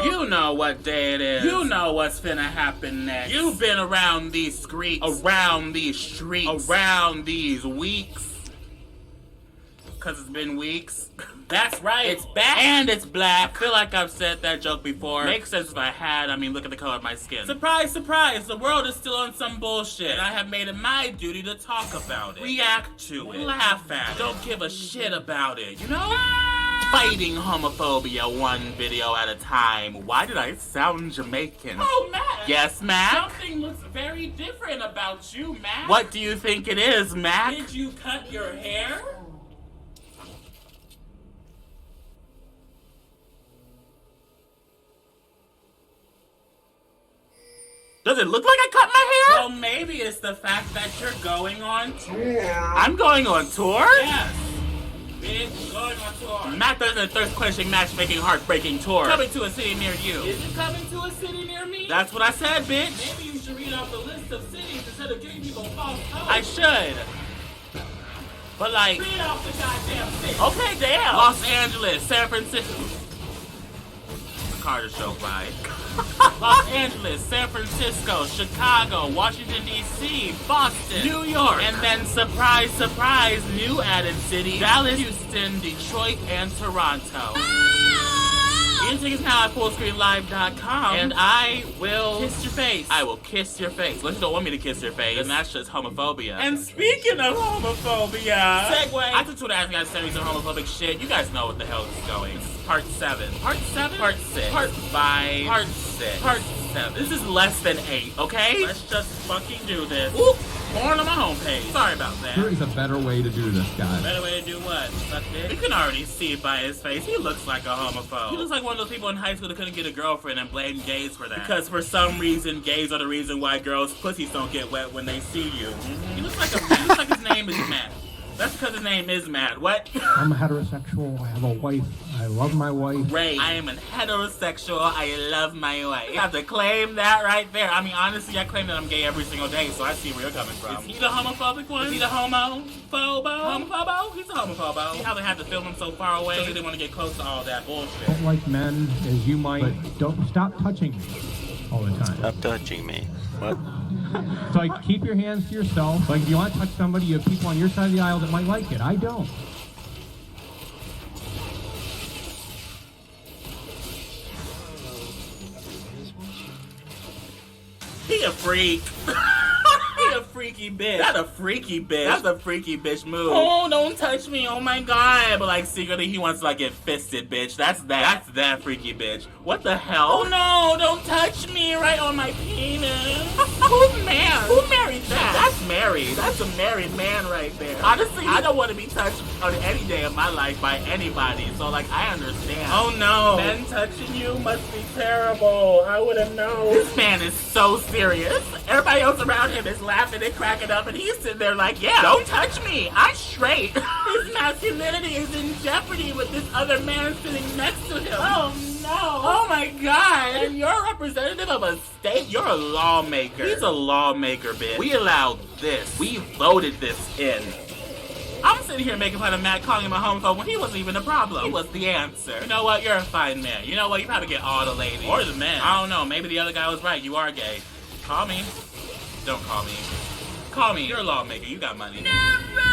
S9: You know what day it is. You know what's finna happen next. You've been around these streets, around these streets, around these weeks. Cause it's been weeks. That's right. It's back. And it's black. I feel like I've said that joke before. Makes sense if I had. I mean, look at the color of my skin. Surprise, surprise. The world is still on some bullshit. And I have made it my duty to talk about it. React to it. Laugh at it. Don't give a shit about it. You know? Fighting homophobia one video at a time. Why did I sound Jamaican? Oh, Mac. Yes, Mac? Something looks very different about you, Mac. What do you think it is, Mac? Did you cut your hair? Does it look like I cut my hair? Well, maybe it's the fact that you're going on tour. I'm going on tour? Yes. Bitch, going on tour. Matt does a thirst-quenching, matchmaking, heartbreaking tour. Coming to a city near you. Is it coming to a city near me? That's what I said, bitch. Maybe you should read off the list of cities instead of giving people false hope. I should. But like... read off the goddamn city. Okay, damn. Los Angeles, San Francisco. The car just drove by. Los Angeles, San Francisco, Chicago, Washington, D.C., Boston, New York, and then surprise, surprise, new added city, Dallas, Houston, Detroit, and Toronto. Get tickets now at FullScreenLive.com, and I will kiss your face. I will kiss your face. Unless you don't want me to kiss your face, then that's just homophobia. And speaking of homophobia, segue. I took Twitter asking guys to send me some homophobic shit. You guys know what the hell is going. This is part 7. Part 7? Part 6. Part 5. Part 6. Part 7. This is less than 8, okay? Let's just fucking do this. Oop! Porn on my homepage. Sorry about that.
S7: There is a better way to do this, guys.
S9: Better way to do what? Suck dick? You can already see it by his face. He looks like a homophobe. He looks like one of those people in high school that couldn't get a girlfriend and blamed gays for that. Because for some reason, gays are the reason why girls' pussies don't get wet when they see you. He looks like his name is Matt. That's because his name is Matt. What?
S7: I'm heterosexual. I have a wife. I love my wife.
S9: Great. I am a heterosexual. I love my wife. You have to claim that right there. I mean, honestly, I claim that I'm gay every single day, so I see where you're coming from. Is he the homophobic one? Is he the homophobo? Homophobo? He's a homophobo. See how they had to film him so far away? Because they didn't want to get close to all that bullshit.
S7: Don't like men as you might, but don't stop touching me all the time.
S3: Stop touching me. What?
S7: So like, keep your hands to yourself. Like if you want to touch somebody, you have people on your side of the aisle that might like it. I don't.
S9: He a freak. He a freaky bitch. That's a freaky bitch. That's a freaky bitch move. Oh, don't touch me. Oh my god. But like secretly he wants to like get fisted, bitch. That's that freaky bitch. What the hell? Oh no, don't touch me right on my penis. Who's man? Who married that? That's married. That's a married man right there. Honestly, I don't want to be touched on any day of my life by anybody. So like I understand. Oh no. Men touching you must be terrible. I wouldn't know. This man is so serious. Everybody else around him is laughing and cracking up, and he's sitting there like, yeah, don't touch me. I'm straight. His masculinity is in jeopardy with this other man sitting next to him. Oh no. Oh my god. And you're a representative of a state? You're a lawmaker. He's a lawmaker, bitch. We allowed this. We voted this in. I'm sitting here making fun of Matt, calling him a homophobe when he wasn't even the problem. He was the answer. You know what? You're a fine man. You know what? You probably get all the ladies. Or the men. I don't know. Maybe the other guy was right. You are gay. Call me. Don't call me. Call me. You're a lawmaker. You got money.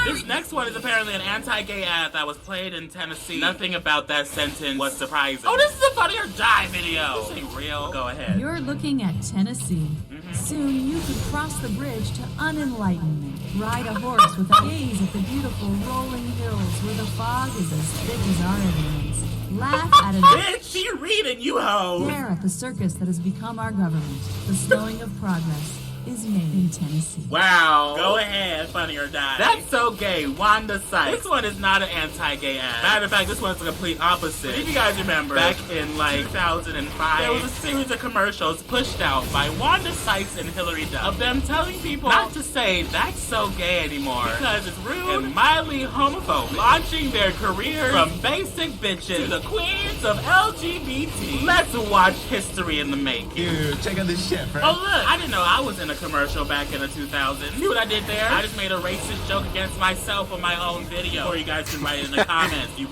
S9: This next one is apparently an anti-gay ad that was played in Tennessee. Nothing about that sentence was surprising. Oh, this is a Funny or Die video. This ain't real. Go ahead.
S10: You're looking at Tennessee. Soon you could cross the bridge to unenlightenment. Ride a horse without gaze at the beautiful rolling hills where the fog is as thick as our evidence. Laugh at it.
S9: Bitch, she reading you, ho.
S10: Stare at the circus that has become our government. The slowing of progress is made in Tennessee.
S9: Wow. Go ahead, Funny or Die. That's so gay. Wanda Sykes. This one is not an anti-gay ad. Matter of fact, this one's the complete opposite. If you guys remember, back in like 2005, there was a series of commercials pushed out by Wanda Sykes and Hillary Duff of them telling people not to say that's so gay anymore because it's rude and mildly homophobic, launching their careers from basic bitches to the queens of LGBT. Let's watch history in the making.
S11: Dude, check out this shit, bro.
S9: Oh look, I didn't know I was in a commercial back in the 2000s. See what I did there? I just made a racist joke against myself on my own video. Or you guys can write it in the comments. You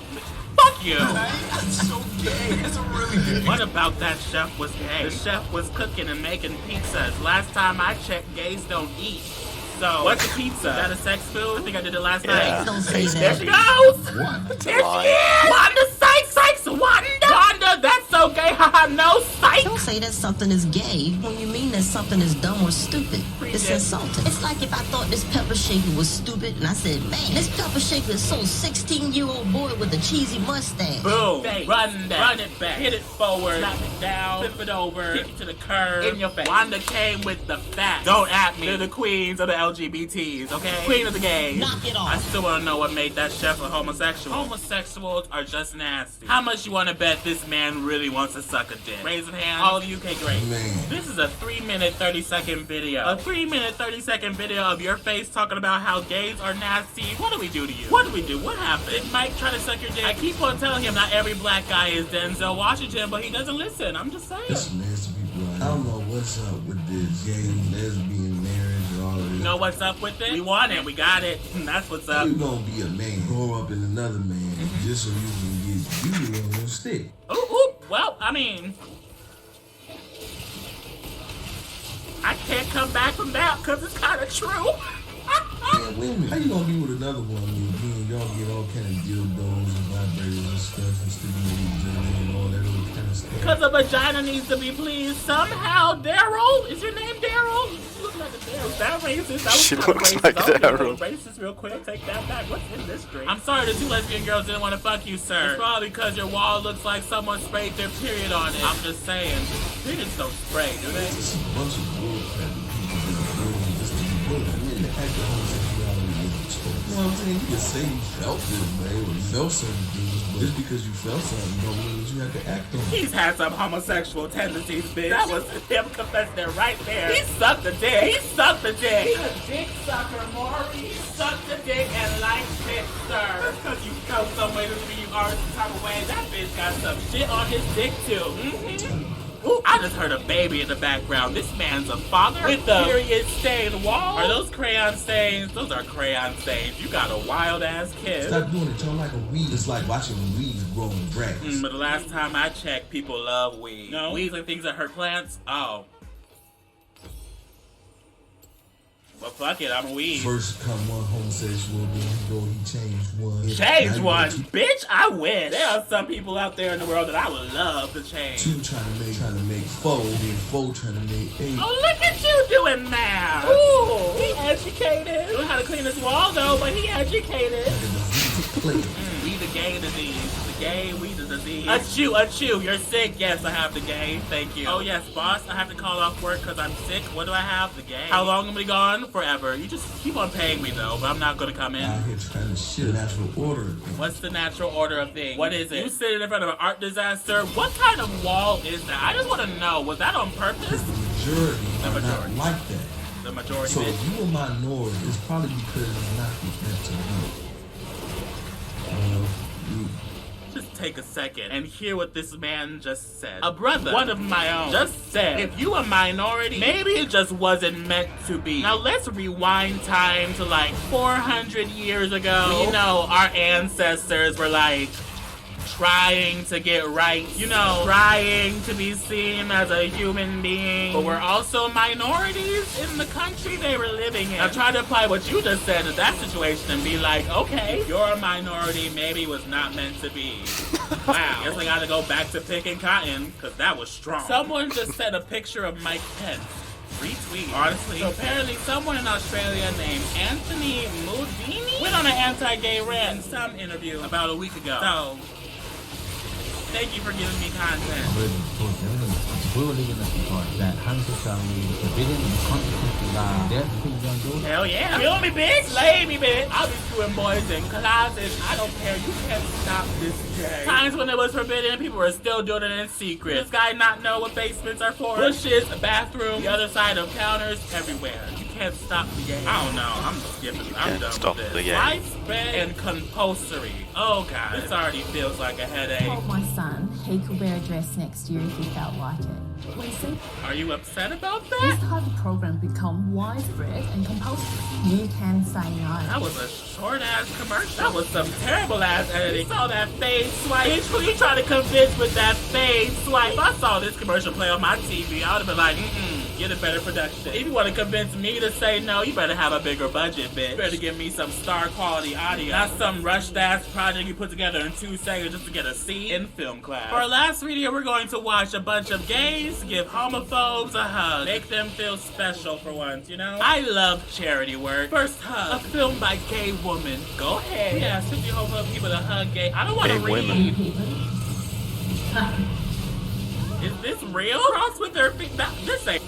S9: fuck you.
S11: That's so gay. That's really gay.
S9: What about that chef was gay? The chef was cooking and making pizzas. Last time I checked, gays don't eat. So, what's a pizza? Is that a sex food? I think I did it last night.
S10: Don't say that.
S9: There she goes! What? There she is! Wanda Sykes! Wanda, that's so gay! Haha, no, Sykes!
S12: Don't say that something is gay when you mean that something is dumb or stupid. It's insulting. It's like if I thought this pepper shaker was stupid and I said, man, this pepper shaker is so 16-year-old boy with a cheesy mustache.
S9: Boom! Run that. Run it back. Hit it forward. Slap it down. Flip it over. Kick it to the curb. In your face. Wanda came with the facts. Don't at me. They're the queens of the LGBTs, okay? Queen of the gays.
S12: Knock it off.
S9: I still want to know what made that chef a homosexual. Homosexuals are just nasty. How much you want to bet this man really wants to suck a dick? Raise your hand. All of you, okay, great.
S11: Man.
S9: This is a 3-minute, 30-second video. A 3-minute, 30-second video of your face talking about how gays are nasty. What do we do to you? What do we do? What happened? Did Mike try to suck your dick? I keep on telling him not every black guy is Denzel Washington, but he doesn't listen. I'm just saying.
S11: Listen, man, some people I don't know what's up with this gay, lesbian marriage and all of this.
S9: You know what's up with it? We want it. We got it. That's what's up.
S11: You gonna be a man, grow up in another man, just so you can get you on your stick.
S9: Ooh, ooh. Well, I mean... I can't come back from that because it's kind of true.
S11: Man, wait a minute. How you gonna be with another one when y'all get all kind of dildos and vibrators and stuff and stimulating and all that other kind of stuff?
S9: Because a vagina needs to be pleased somehow. Daryl? Is your name Daryl? You look like a Daryl. Is that racist? That was
S3: She
S9: kind of
S3: looks
S9: racist.
S3: like
S9: I'll be a
S3: Daryl.
S9: little racist real quick. Take that back. What's in this drink? I'm sorry the two lesbian girls didn't want to fuck you, sir. It's probably because your wall looks like someone sprayed their period on it. I'm just saying. Periods don't spray, do they?
S11: It's a bunch of bullcrap people doing just to be good. I mean, the act of homosexuality is exposed. You know what I'm saying? You can say you felt this way or you felt certain things, but just because you felt something don't mean that you have to act on it.
S9: He's had some homosexual tendencies, bitch. That was him confessing it right there. He sucked the dick. He sucked the dick. He's a dick sucker, Maury. He sucked the dick and liked it, sir. Just because you felt some way to me, you are some type of way. That bitch got some shit on his dick, too. Ooh, I just heard a baby in the background. This man's a father with a period stained wall. Are those crayon stains? Those are crayon stains. You got a wild ass kid.
S11: Stop doing it. Y'all like a weed. It's like watching weeds grow in grass.
S9: But the last time I checked, people love weed. No? Weeds and things that hurt plants? Oh. Well, fuck it, I'm a weed.
S11: First come one homosexual, then he go, he changed one.
S9: Change
S11: Now
S9: one?
S11: you got
S9: Bitch, I wish. There are some people out there in the world that I would love to change.
S11: two trying to make four, then four trying to make eight.
S9: Oh, look at you doing math. Ooh, he educated. Don't know how to clean this wall, though, but he educated. We the gay disease. The gay, we the disease. Achoo, you're sick. Yes, I have the gay. Thank you. Oh, yes, boss, I have to call off work because I'm sick. What do I have? The gay. How long am I gone? Forever. You just keep on paying me, though, but I'm not going to come in.
S11: Out here trying to shit natural order.
S9: What's the natural order of things? What is it? You sitting in front of an art disaster? What kind of wall is that? I just want to know. Was that on purpose?
S11: The majority are not like that.
S9: The majority.
S11: So if you a minority, it's probably because it's not meant to be.
S9: Just take a second and hear what this man just said. A brother, one of my own, just said, if you a minority, maybe it just wasn't meant to be. Now let's rewind time to like 400 years ago. You know, our ancestors were like trying to get right, you know, trying to be seen as a human being, but we're also minorities in the country they were living in. Now try to apply what you just said to that situation and be like, okay, you're a minority, maybe it was not meant to be. Wow, guess I gotta go back to picking cotton, because that was strong. Someone just sent a picture of Mike Pence. Retweet. Honestly. So apparently someone in Australia named Anthony Moodini went on an anti-gay rant in some interview about a week ago. So thank you for giving me content. Hell yeah. Kill me, bitch. Slay me, bitch. I'll be screwing boys in closets. I don't care. You can't stop this day. Times when it was forbidden, people were still doing it in secret. This guy not know what basements are for? Bushes, a bathroom, the other side of counters, everywhere. You can't stop the game. I don't know. I'm skipping. I'm done
S3: stop
S9: with
S3: the
S9: this.
S3: game.
S9: Widespread and compulsory. Oh god, this already feels like a headache.
S10: Told my son he could wear a dress next year if he felt like it. We see
S9: Are you upset about
S10: this
S9: that?
S10: type of program become widespread and compulsory. You can say no.
S9: That was a short-ass commercial. That was some terrible-ass editing. Saw that fade swipe. Bitch, who you trying to convince with that fade swipe? If I saw this commercial play on my TV, I would have been like, get a better production. If you want to convince me to say no, you better have a bigger budget, bitch. You better give me some star-quality audio. Not some rushed-ass project you put together in 2 seconds just to get a C in film class. For our last video, we're going to watch a bunch of gays give homophobes a hug. Make them feel special for once, you know? I love charity work. First hug, a film by gay woman. Go ahead. Yeah, 50 homophobe people to hug gay. I don't want to read. Is this real? Cross with their feet. This ain't.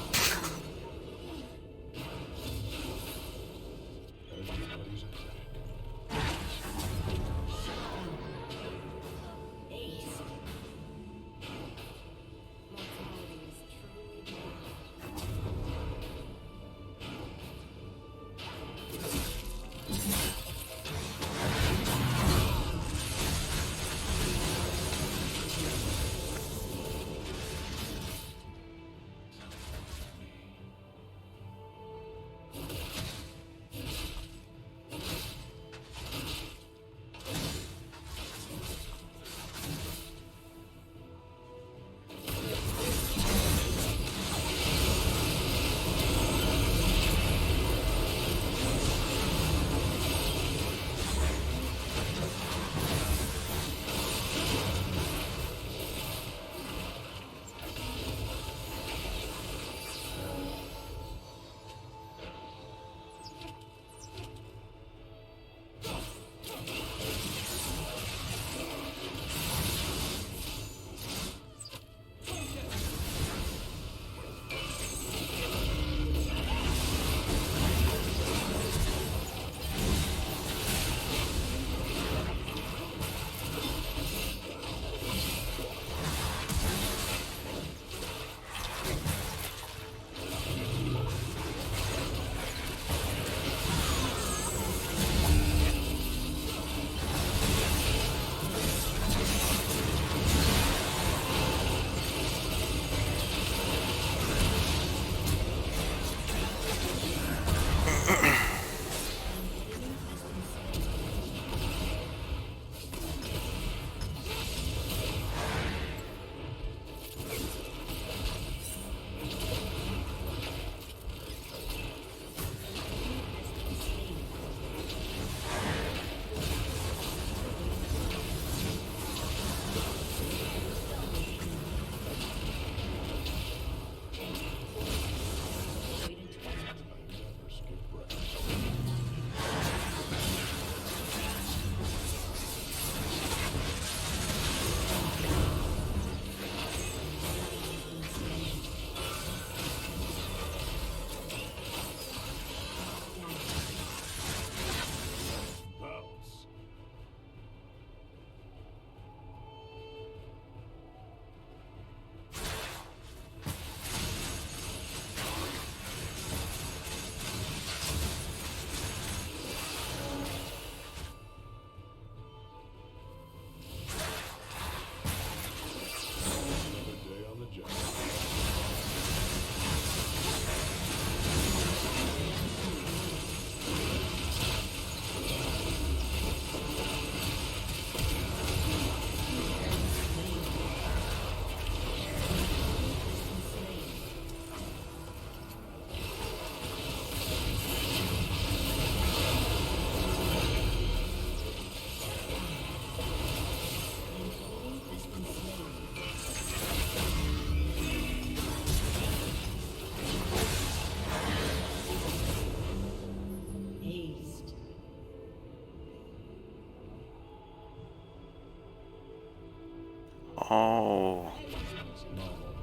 S3: Oh,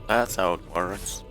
S3: that's how it works.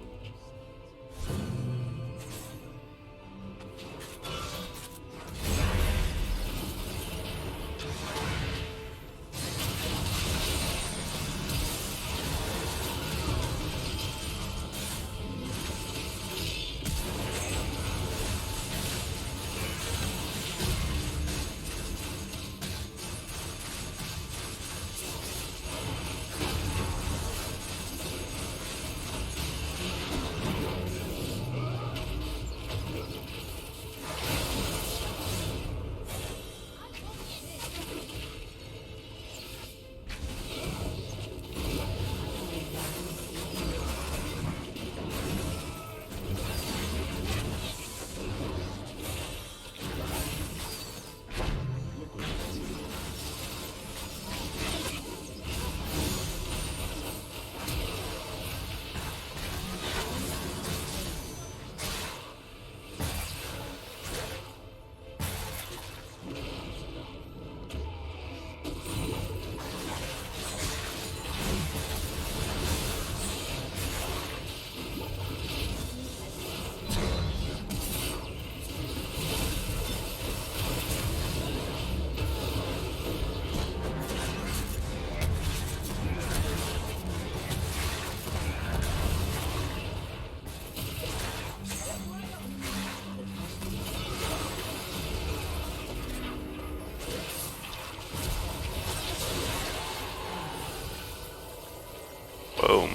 S3: Boom.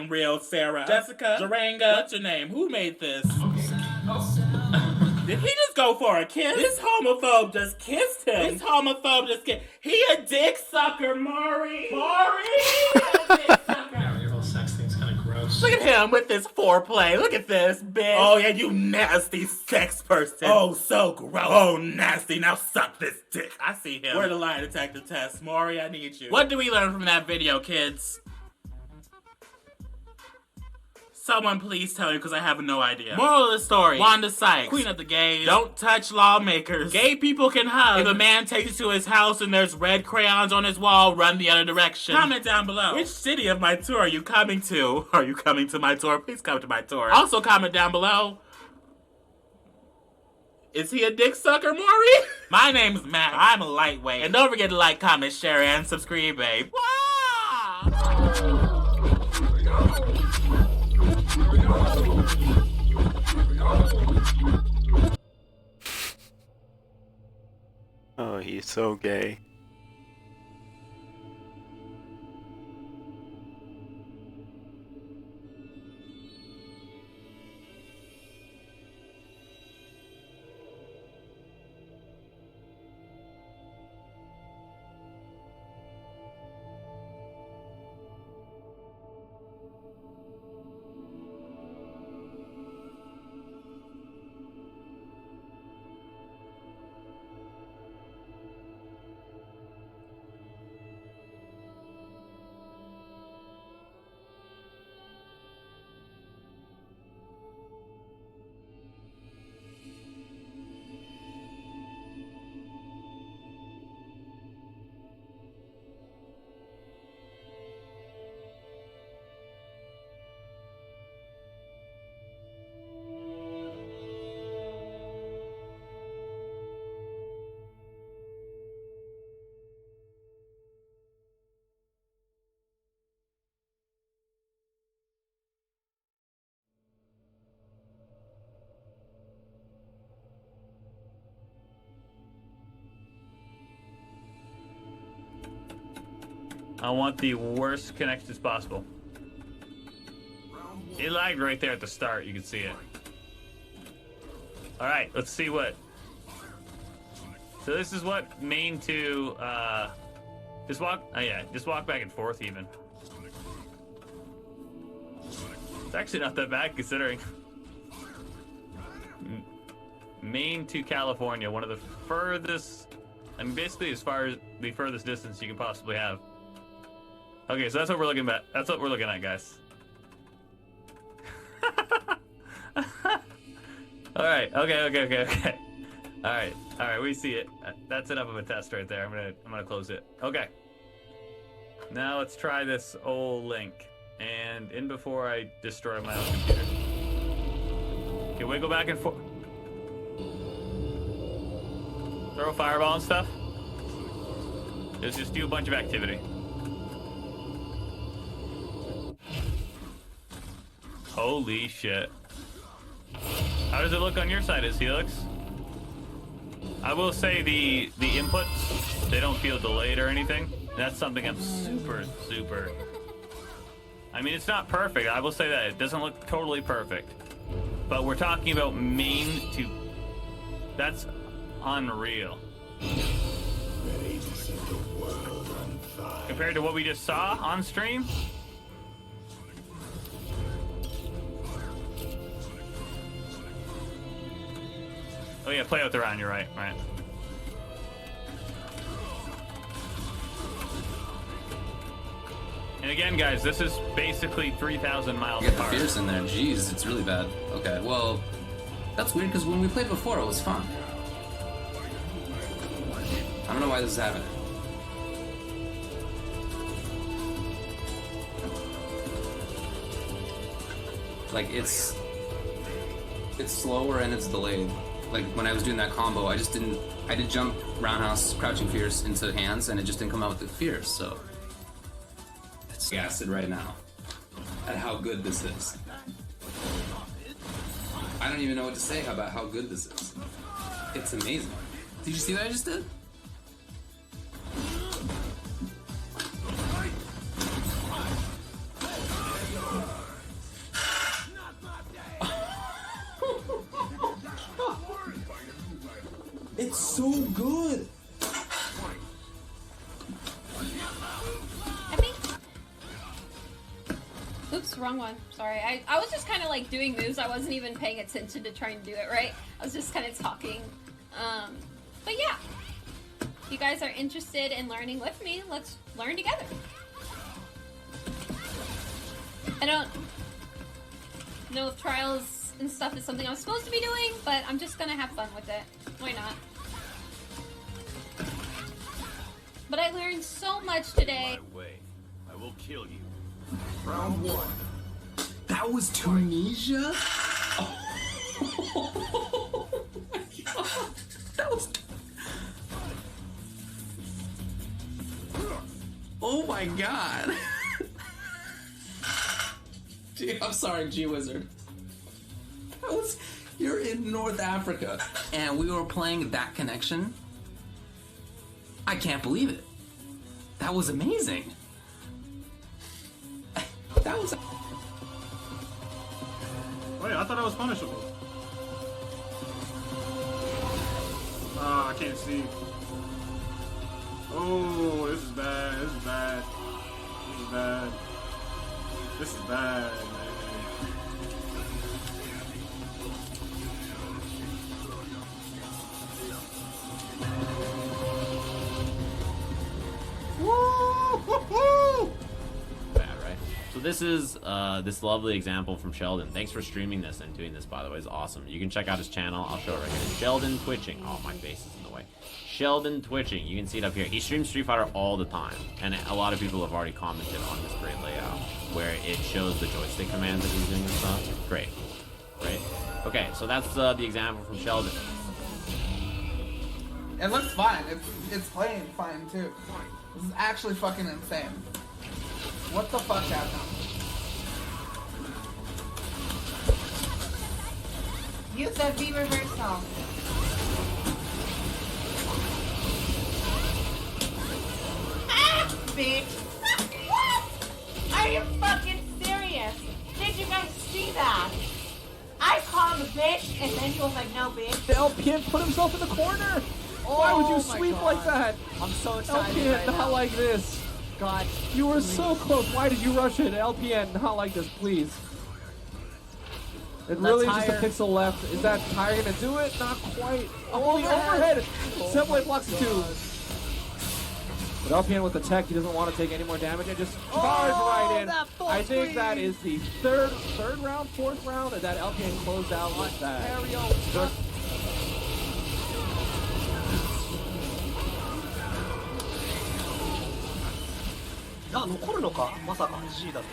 S9: Real Sarah. Jessica. Jaranga. What's your name? Who made this? Did he just go for a kiss? This homophobe just kissed him. This homophobe just kissed. He a dick sucker, Maury. Maury! A dick sucker.
S13: Yeah, your whole sex thing's kind of gross.
S9: Look at him with this foreplay. Look at this, bitch. Oh, yeah, you nasty sex person. Oh, so gross. Oh, nasty. Now suck this dick. I see him. Where the lie detector test? Maury, I need you. What do we learn from that video, kids? Someone please tell me, because I have no idea. Moral of the story: Wanda Sykes, queen of the gays. Don't touch lawmakers. Gay people can hug. If a man takes you to his house and there's red crayons on his wall, run the other direction. Comment down below. Which city of my tour are you coming to? Are you coming to my tour? Please come to my tour. Also comment down below. Is he a dick sucker, Maury? My name's Matt. I'm a lightweight. And don't forget to like, comment, share, and subscribe, babe.
S3: Oh, he's so gay.
S14: I want the worst connections possible. It lagged right there at the start, you can see it. Alright, let's see what. So this is what main to, just walk back and forth even. It's actually not that bad considering. Maine to California, one of the furthest, I mean, basically as far as the furthest distance you can possibly have. Okay, so that's what we're looking at. That's what we're looking at, guys. All right. Okay. All right. We see it. That's enough of a test right there. I'm gonna close it. Okay. Now let's try this old link. And in before I destroy my own computer. Okay, wiggle back and forth. Throw a fireball and stuff. Just do a bunch of activity. Holy shit. How does it look on your side, Helix? I will say the inputs, they don't feel delayed or anything. That's something I'm super. I mean, it's not perfect. I will say that. It doesn't look totally perfect. But we're talking about Maine to... That's unreal.
S1: Ready to set the world on fire.
S14: Compared to what we just saw on stream? Oh yeah, play out the round, you're right. And again, guys, this is basically 3,000 miles
S5: Get the
S14: apart.
S5: fierce in there. Jeez, it's really bad. Okay, well, that's weird because when we played before, it was fun. I don't know why this is happening. Like, it's slower and it's delayed. Like, when I was doing that combo, I did jump, roundhouse, crouching fierce into hands, and it just didn't come out with the fierce, so... It's gassed right now at how good this is. I don't even know what to say about how good this is. It's amazing. Did you see what I just did?
S11: It's so good.
S15: Oops, wrong one. Sorry. I was just kind of like doing moves. I wasn't even paying attention to trying to do it right. I was just kind of talking. But yeah. If you guys are interested in learning with me, let's learn together. I don't know if trials and stuff is something I'm supposed to be doing, but I'm just gonna have fun with it. Why not? But I learned so much today.
S16: My way. I will kill you.
S11: Round one. That was Tunisia?
S5: Oh my god. That was... Oh my god. Gee, I'm sorry, G-Wizard. You're in North Africa, and we were playing that connection. I can't believe it. That was amazing. That was...
S17: Wait, I thought I was punishable. Ah, I can't see. Oh, this is bad. This is bad. This is bad. This is bad, man.
S16: Woo-hoo-hoo! Bad, right? So this is this lovely example from Sheldon. Thanks for streaming this and doing this, by the way. It's awesome. You can check out his channel. I'll show it right here. Sheldon Twitching. Oh, my face is in the way. Sheldon Twitching. You can see it up here. He streams Street Fighter all the time, and a lot of people have already commented on this great layout where it shows the joystick commands that he's doing and stuff. Great. Great. Okay, so that's the example from Sheldon.
S18: It looks fine. It's playing fine too. This is actually fucking insane. What the fuck happened? Use that V reversal. Ah, bitch! What? Are you fucking serious? Did you guys see that? I called a bitch, and then he was like, "No, bitch."
S8: The LPN put himself in the corner. Why would you sweep like that?
S19: I'm so excited
S8: LPN,
S19: right
S8: not
S19: now.
S8: like this.
S19: God,
S8: you were so close. Why did you rush it? LPN, not like this, please. It really is
S16: That's
S8: just a
S16: higher.
S8: pixel left. Is that tire gonna do it? Not quite. Oh, the overhead! Subway blocks the two. But LPN with the tech, he doesn't want to take any more damage and just charge right in. I think that is the third round, fourth round, and that LPN closed out like that. Good.
S19: あ、残るのかまさか G だと。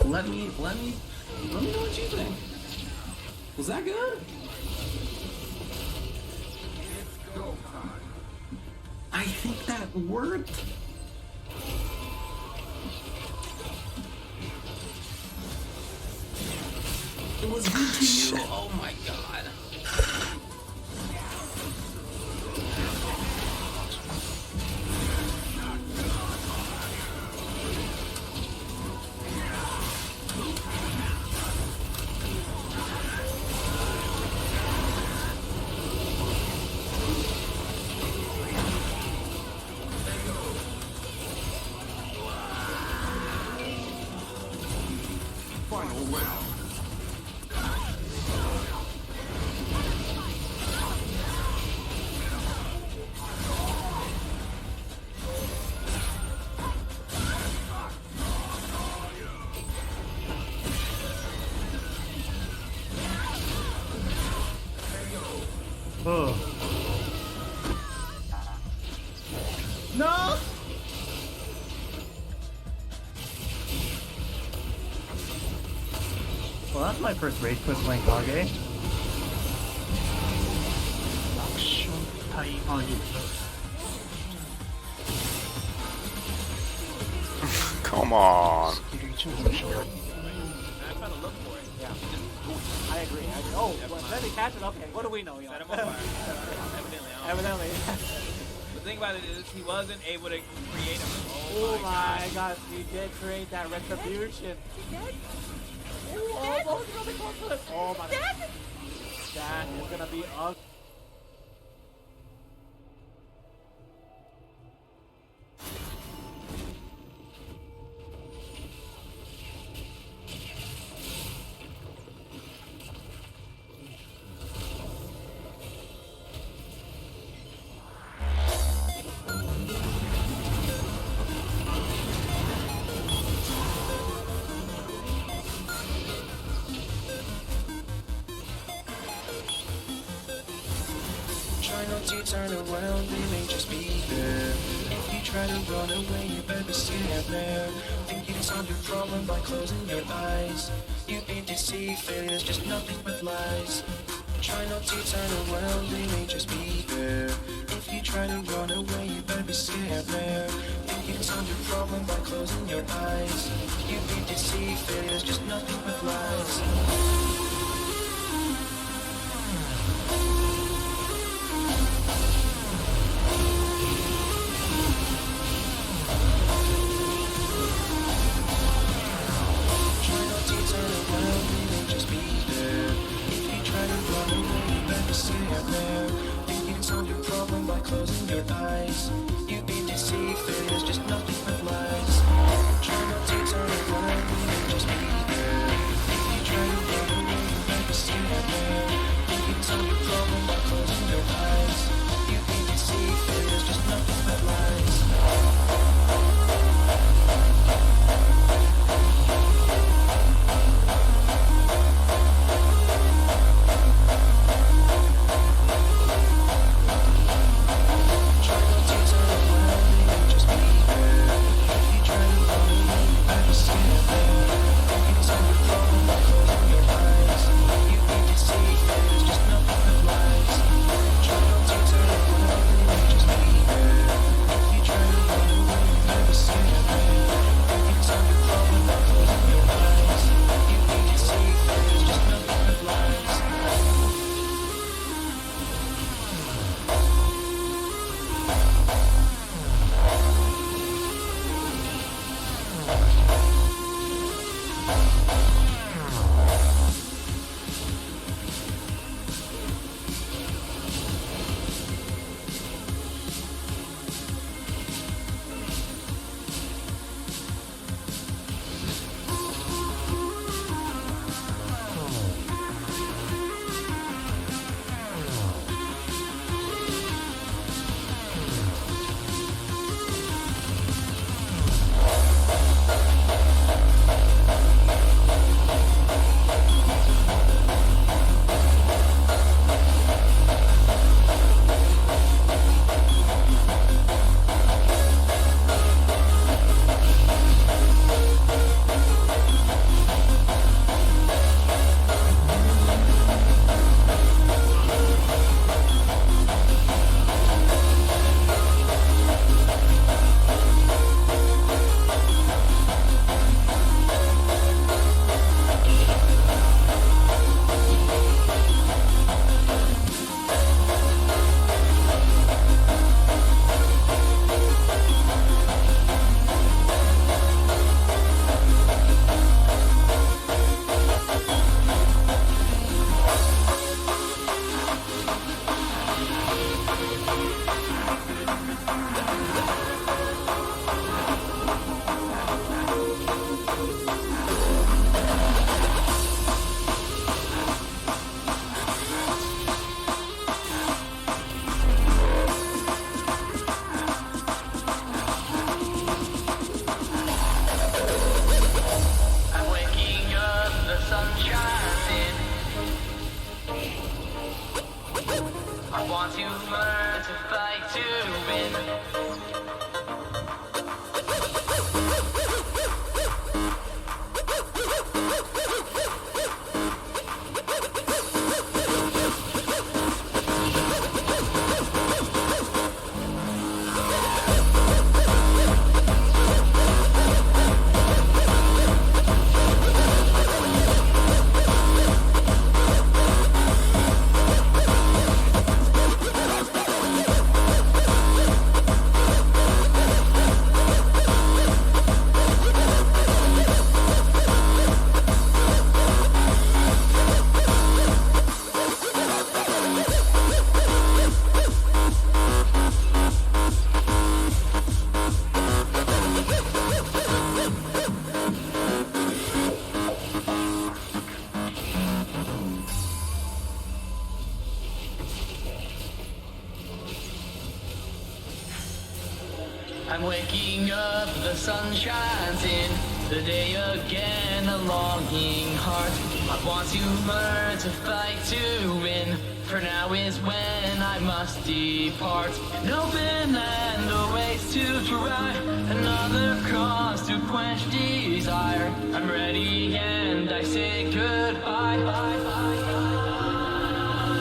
S5: Let me know what you think. Was that good? I think that worked. It was good to you. Oh my god.
S11: Final round.
S8: No!
S19: Well, that's my first rage quit playing Kage.
S3: Come on.
S19: I agree. Oh, well, then they catch it up. Okay, what do we know?
S14: Set him on fire.
S19: Evidently.
S14: The thing about it is he wasn't able to create him.
S19: Oh my gosh, he did create that retribution. Oh my god. That is gonna be ugly.
S20: Try not to turn around, they may just be there. If you try to run away, you better stay there. Think you can solve your problem by closing your eyes. You've been deceived, failure's just nothing but lies. Try not to turn around, they may just be there. If you try to run away, you better stay there. Think you can solve your problem by closing your eyes. You've been deceived, failure's just nothing but lies. Closing your eyes, you've been deceived, there's just nothing but lies. Try not to turn around, just be there. If you try to run away, I'm waking up, the sun shines in. The day again, a longing heart. I want to learn to fight to win. For now is when I must depart. An open land awaits to try. Another cause to quench desire. I'm ready and I say goodbye.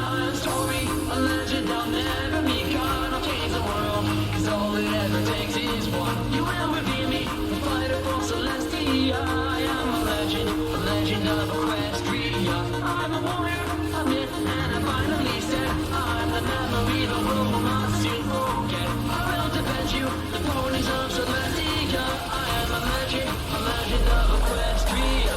S20: I'm a story, a legend, I'll never be gone. I'll change the world, cause all it ever takes is one. You will reveal me, the fighter for Celestia. I am a legend of Equestria. I'm a warrior, a myth, and I finally said I'm the memory the world will not soon forget. I will defend you, the ponies of Celestia. I am a legend of Equestria.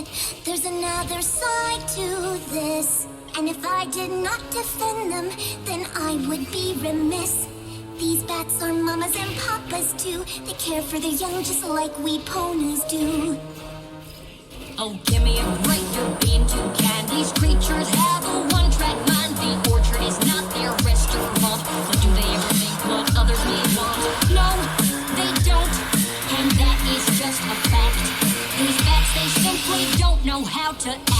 S21: it. There's another side to this. And if I did not defend them, then I would be remiss. These bats are mamas and papas too. They care for their young just like we ponies do.
S2: Oh, give me a break, you're being too kind. These creatures have a one-track mind. The orchard is not their restaurant. But do they ever think what others may want? No, they don't. And that is just a fact. These bats, they simply don't know how to act.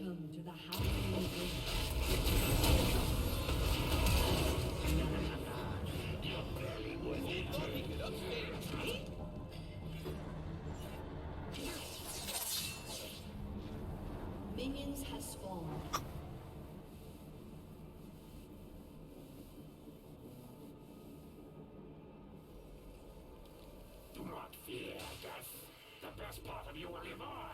S6: Welcome to the house of Minions has spawned.
S11: Do not fear death. The best part of you will live on.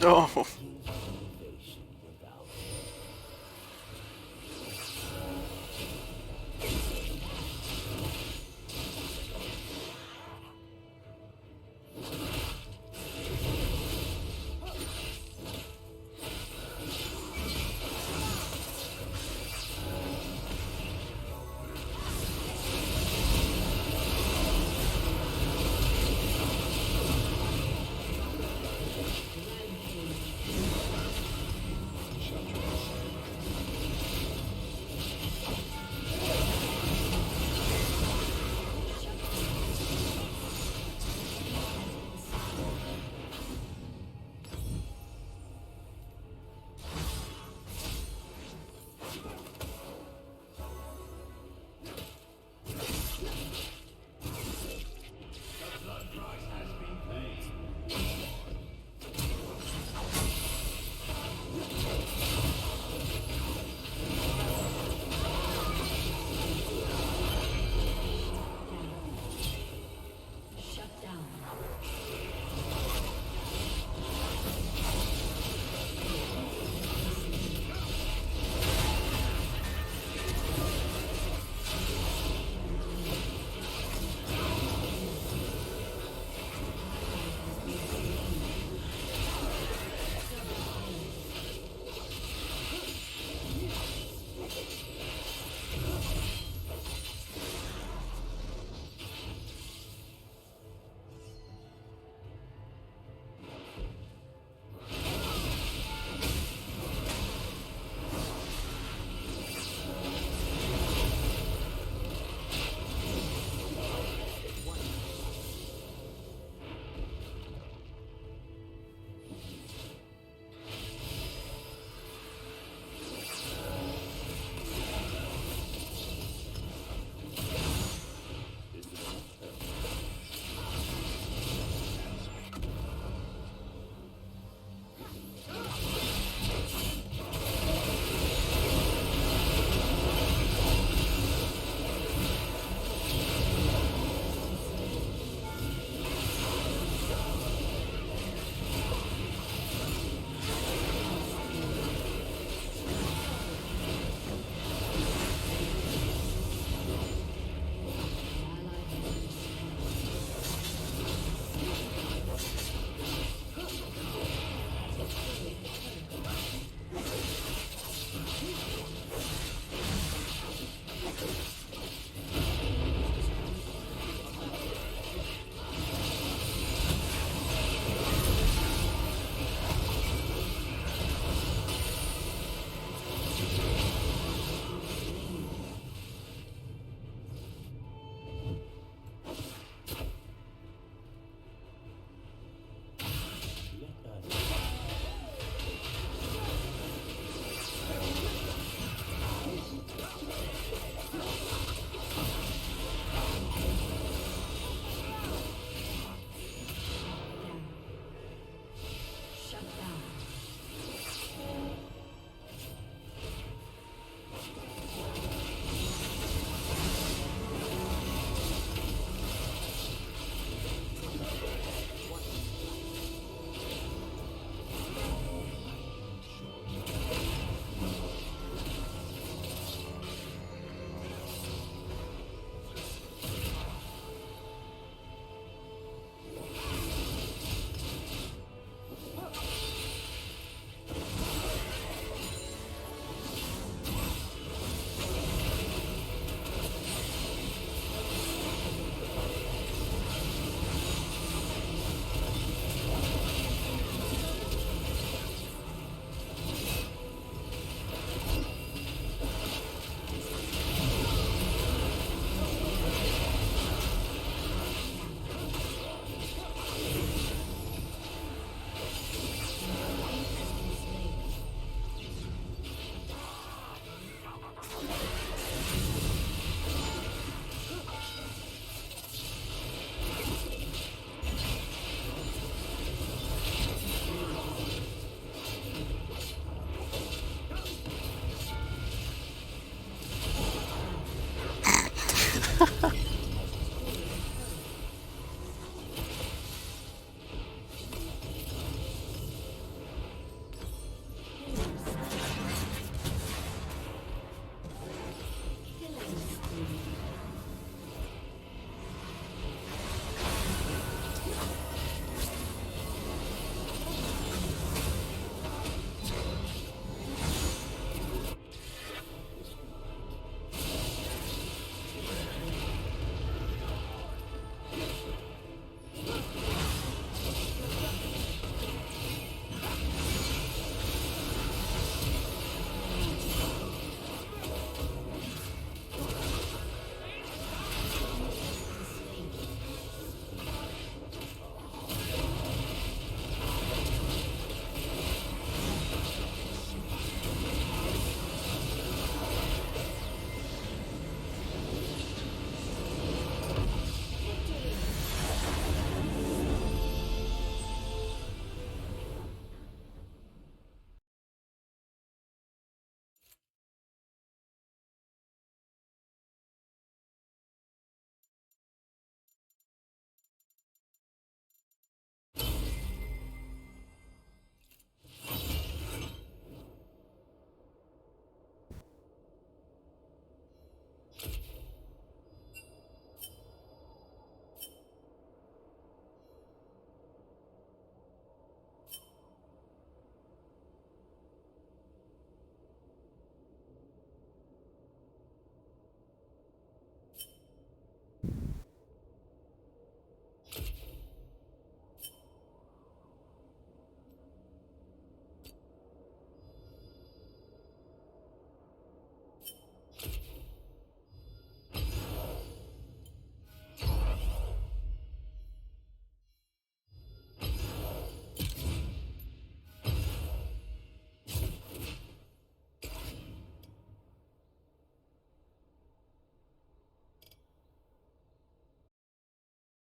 S3: No.